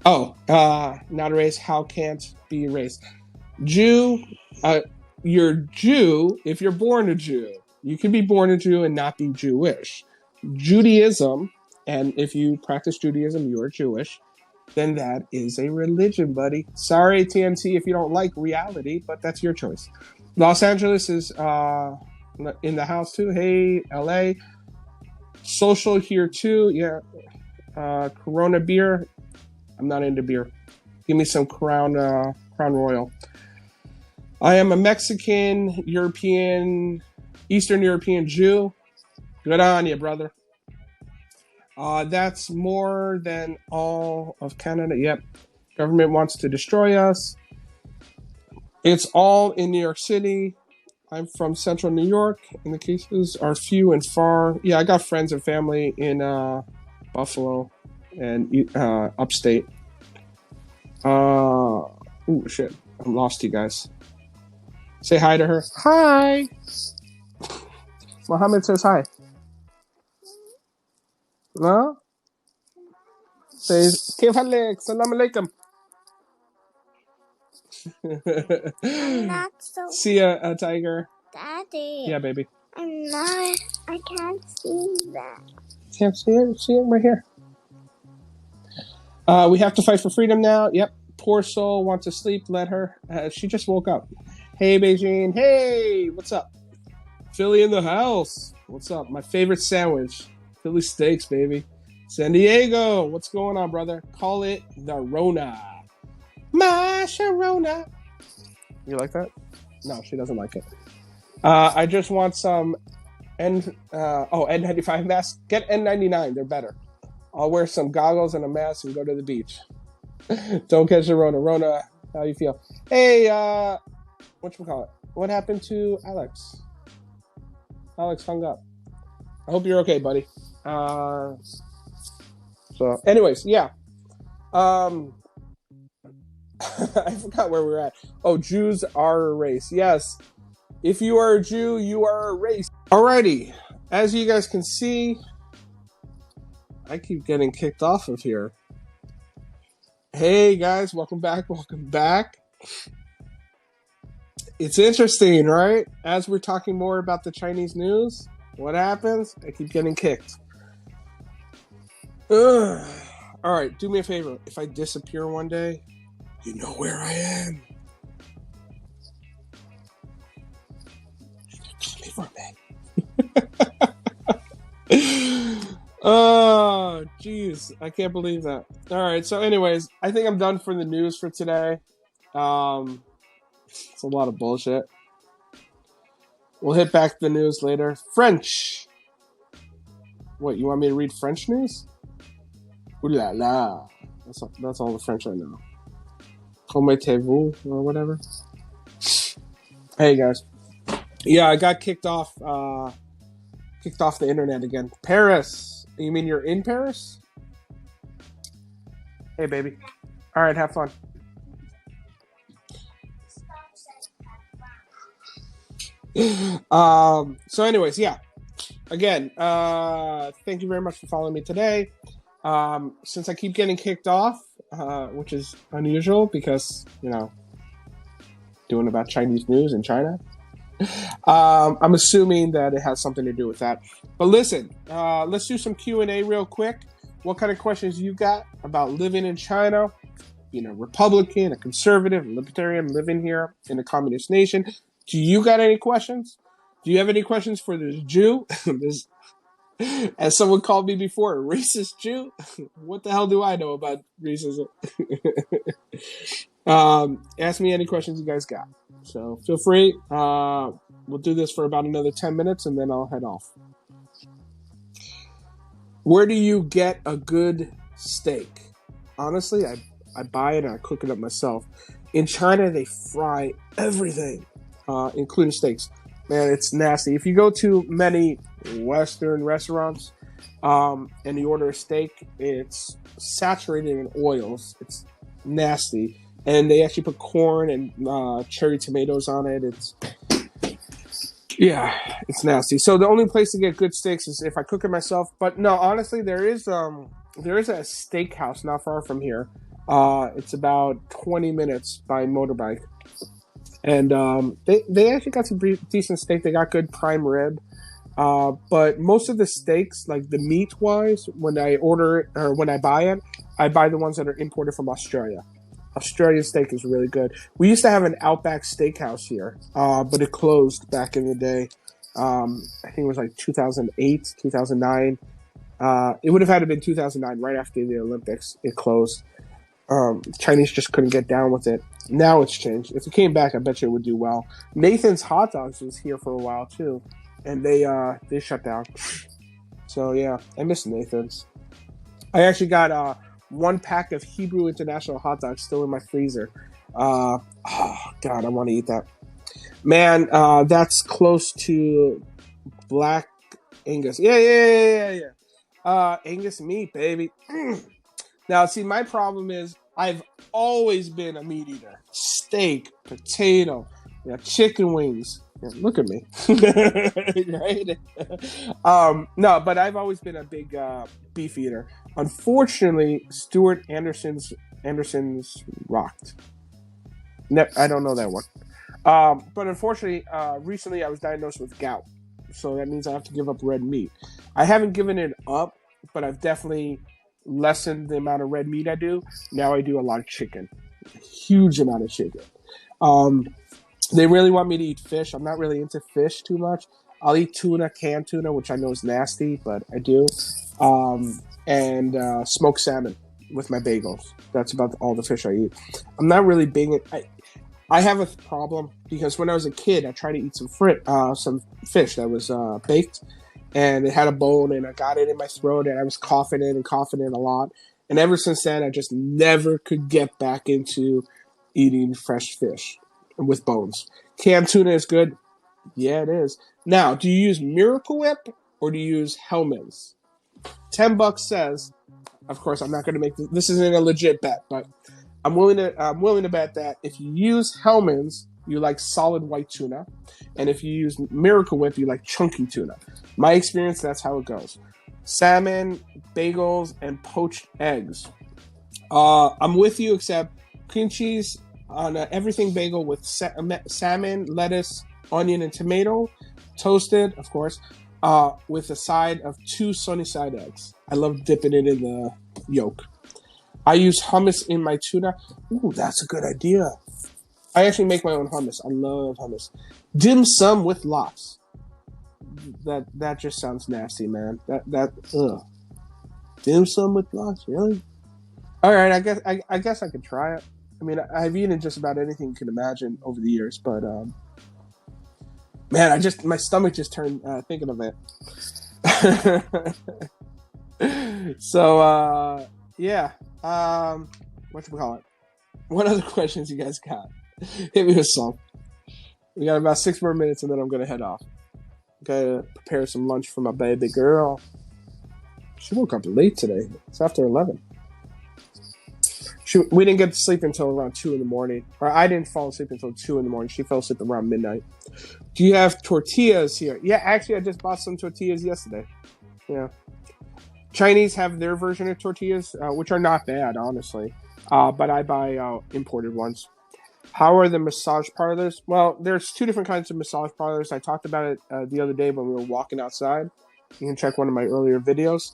Oh, not a race. How can't be race? Jew, you're Jew if you're born a Jew. You can be born a Jew and not be Jewish. Judaism, and if you practice Judaism, you're Jewish, then that is a religion, buddy. Sorry, TNT, if you don't like reality, but that's your choice. Los Angeles is in the house too. Hey, LA. Social here too. Yeah. Corona beer. I'm not into beer. Give me some Crown Royal. I am a Mexican, European, Eastern European Jew. Good on you, brother. That's more than all of Canada. Yep. Government wants to destroy us. It's all in New York City. I'm from Central New York, and the cases are few and far. Yeah, I got friends and family in Buffalo and upstate. Oh, shit. I lost you guys. Say hi to her. Hi! Mohammed says hi. No? Says, Kif Halik, Salam Alaikum. Not so. See ya, Tiger. Daddy. Yeah, baby. I can't see that. Can't see it? See it right here. We have to fight for freedom now. Yep. Poor soul wants to sleep. Let her. She just woke up. Hey, Beijing. Hey, what's up? Philly in the house. What's up? My favorite sandwich. Philly steaks, baby. San Diego. What's going on, brother? Call it the Rona. My Sharona. You like that? No, she doesn't like it. I just want some N95 masks. Get N99. They're better. I'll wear some goggles and a mask and go to the beach. Don't catch the Rona. Rona, how you feel? Hey, whatchamacallit? What happened to Alex? Alex hung up. I hope you're okay, buddy. So, anyways, yeah. I forgot where we were at. Oh, Jews are a race. Yes. If you are a Jew, you are a race. Alrighty. As you guys can see, I keep getting kicked off of here. Hey, guys. Welcome back. Welcome back. It's interesting, right? As we're talking more about the Chinese news, what happens? I keep getting kicked. Ugh. All right, do me a favor. If I disappear one day, you know where I am. Call me for me. Oh, jeez. I can't believe that. All right, so anyways, I think I'm done for the news for today. It's a lot of bullshit. We'll hit back the news later. French. What, you want me to read French news? Ooh la la. That's all the French I know. Commettez-vous or whatever. Hey guys. Yeah, I got kicked off the internet again. Paris. You mean you're in Paris? Hey baby. All right, have fun. So anyways, yeah. Again, thank you very much for following me today. Since I keep getting kicked off, which is unusual because, doing about Chinese news in China, I'm assuming that it has something to do with that. But listen, let's do some Q&A real quick. What kind of questions you got about living in China? Republican, a conservative, a libertarian living here in a communist nation. Do you got any questions? Do you have any questions for this Jew? This, as someone called me before, a racist Jew? What the hell do I know about racism? Ask me any questions you guys got. So feel free. We'll do this for about another 10 minutes and then I'll head off. Where do you get a good steak? Honestly, I buy it and I cook it up myself. In China, they fry everything, including steaks. Man, it's nasty. If you go to many Western restaurants and you order a steak, it's saturated in oils. It's nasty. And they actually put corn and cherry tomatoes on it. It's nasty. So the only place to get good steaks is if I cook it myself. But no, honestly, there is a steakhouse not far from here. It's about 20 minutes by motorbike. And they actually got some decent steak. They got good prime rib. But most of the steaks, like the meat-wise, when I order it or when I buy it, I buy the ones that are imported from Australia. Australian steak is really good. We used to have an Outback Steakhouse here, but it closed back in the day. I think it was like 2008, 2009. It would have had to been 2009, right after the Olympics. It closed. Chinese just couldn't get down with it. Now it's changed. If it came back, I bet you it would do well. Nathan's Hot Dogs was here for a while too, and they shut down. So yeah, I miss Nathan's. I actually got one pack of Hebrew International hot dogs still in my freezer. Oh God, I want to eat that. Man, that's close to Black Angus. Yeah. Angus meat, baby. Now, see, my problem is I've always been a meat eater. Steak, potato, chicken wings. Yeah, look at me. Right? No, but I've always been a big beef eater. Unfortunately, Stuart Anderson's rocked. I don't know that one. But unfortunately, recently I was diagnosed with gout. So that means I have to give up red meat. I haven't given it up, but I've definitely lessened the amount of red meat I do. Now I do a lot of chicken. A huge amount of chicken. They really want me to eat fish. I'm not really into fish too much. I'll eat tuna, canned tuna, which I know is nasty, but I do. And smoked salmon with my bagels. That's about all the fish I eat. I'm not really big. I have a problem because when I was a kid, I tried to eat some fish that was baked, and it had a bone, and I got it in my throat, and I was coughing in a lot. And ever since then, I just never could get back into eating fresh fish with bones. Canned tuna is good. Yeah, it is. Now, do you use Miracle Whip or do you use Hellmann's? $10 says, of course, I'm not going to make this isn't a legit bet, but I'm willing to bet that if you use Hellmann's, you like solid white tuna, and if you use Miracle Whip, you like chunky tuna. My experience, that's how it goes. Salmon, bagels, and poached eggs. I'm with you, except cream cheese. on a everything bagel with salmon, lettuce, onion, and tomato, toasted, of course, with a side of 2 sunny side eggs. I love dipping it in the yolk. I use hummus in my tuna. Ooh, that's a good idea. I actually make my own hummus. I love hummus. Dim sum with lox. That just sounds nasty, man. Ugh. Dim sum with lox, really? All right, I guess I could try it. I mean, I've eaten just about anything you can imagine over the years, but man, my stomach just turned thinking of it. So yeah, whatchamacallit? What other questions you guys got? Hit me with some. We got about 6 more minutes, and then I'm gonna head off. Gotta prepare some lunch for my baby girl. She woke up late today. It's after 11. We didn't get to sleep until around 2 in the morning. Or I didn't fall asleep until 2 in the morning. She fell asleep around midnight. Do you have tortillas here? Yeah, actually, I just bought some tortillas yesterday. Yeah. Chinese have their version of tortillas, which are not bad, honestly. But I buy imported ones. How are the massage parlors? Well, there's 2 different kinds of massage parlors. I talked about it the other day when we were walking outside. You can check one of my earlier videos.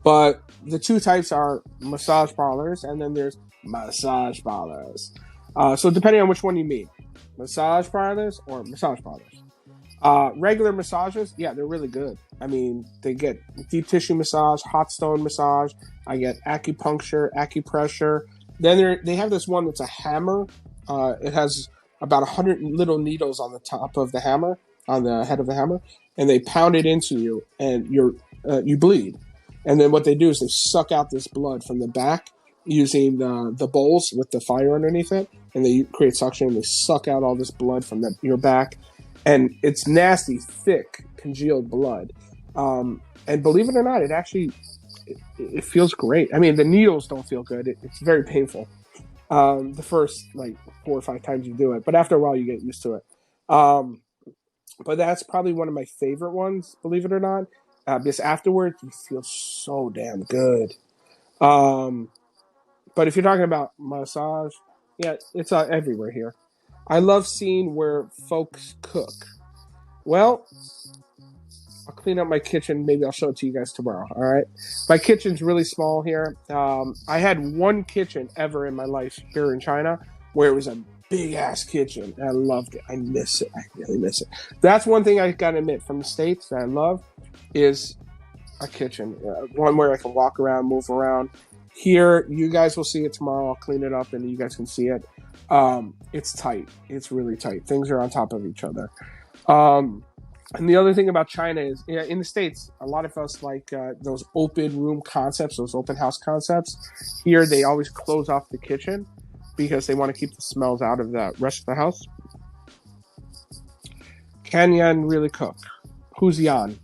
But the 2 types are massage parlors, and then there's massage parlors. So depending on which one you mean, massage parlors or massage parlors. Regular massages, yeah, they're really good. I mean, they get deep tissue massage, hot stone massage. I get acupuncture, acupressure. Then they have this one that's a hammer. It has about 100 little needles on the top of the hammer, on the head of the hammer, and they pound it into you, and you bleed. And then what they do is they suck out this blood from the back using the bowls with the fire underneath it, and they create suction, and they suck out all this blood from your back. And it's nasty, thick, congealed blood. And believe it or not, it feels great. I mean, the needles don't feel good. It's very painful. The first 4 or 5 times you do it, but after a while you get used to it. But that's probably one of my favorite ones, believe it or not, because afterwards you feel so damn good. But if you're talking about massage, yeah, it's everywhere here. I love seeing where folks cook. Well, I'll clean up my kitchen. Maybe I'll show it to you guys tomorrow. All right. My kitchen's really small here. I had 1 kitchen ever in my life here in China where it was a big ass kitchen. I loved it. I miss it. I really miss it. That's one thing I gotta admit from the States that I love is a kitchen. One where I can walk around, move around. Here, you guys will see it tomorrow. I'll clean it up and you guys can see it. It's tight. It's really tight. Things are on top of each other. And the other thing about China is, in the States, a lot of us like those open room concepts, those open house concepts. Here, they always close off the kitchen because they want to keep the smells out of the rest of the house. Can Yan really cook? Who's Yan?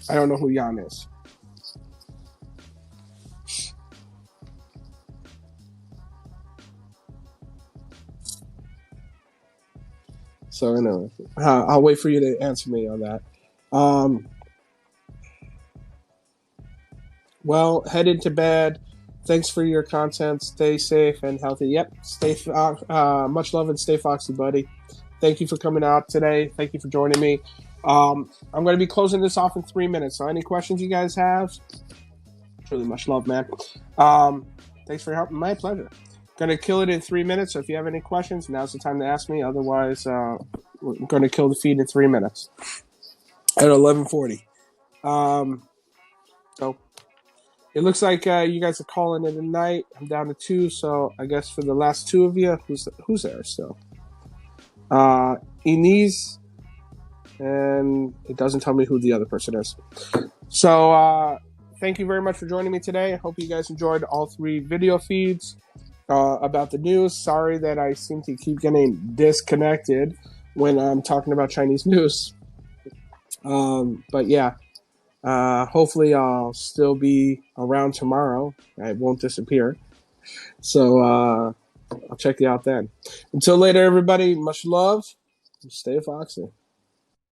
I don't know who Yan is. So anyway, I'll wait for you to answer me on that. Well, headed to bed. Thanks for your content. Stay safe and healthy. Yep. Much love and stay foxy, buddy. Thank you for coming out today. Thank you for joining me. I'm going to be closing this off in 3 minutes. So any questions you guys have? Truly much love, man. Thanks for helping. My pleasure. Going to kill it in 3 minutes. So if you have any questions, now's the time to ask me. Otherwise, we're going to kill the feed in 3 minutes at 11:40. So it looks like you guys are calling it a night. I'm down to 2. So I guess for the last 2 of you, who's there still? Inez, and it doesn't tell me who the other person is. So thank you very much for joining me today. I hope you guys enjoyed all 3 video feeds. About the news. Sorry that I seem to keep getting disconnected when I'm talking about Chinese news. But yeah, hopefully I'll still be around tomorrow. I won't disappear. So I'll check you out then. Until later, everybody, much love. Stay foxy.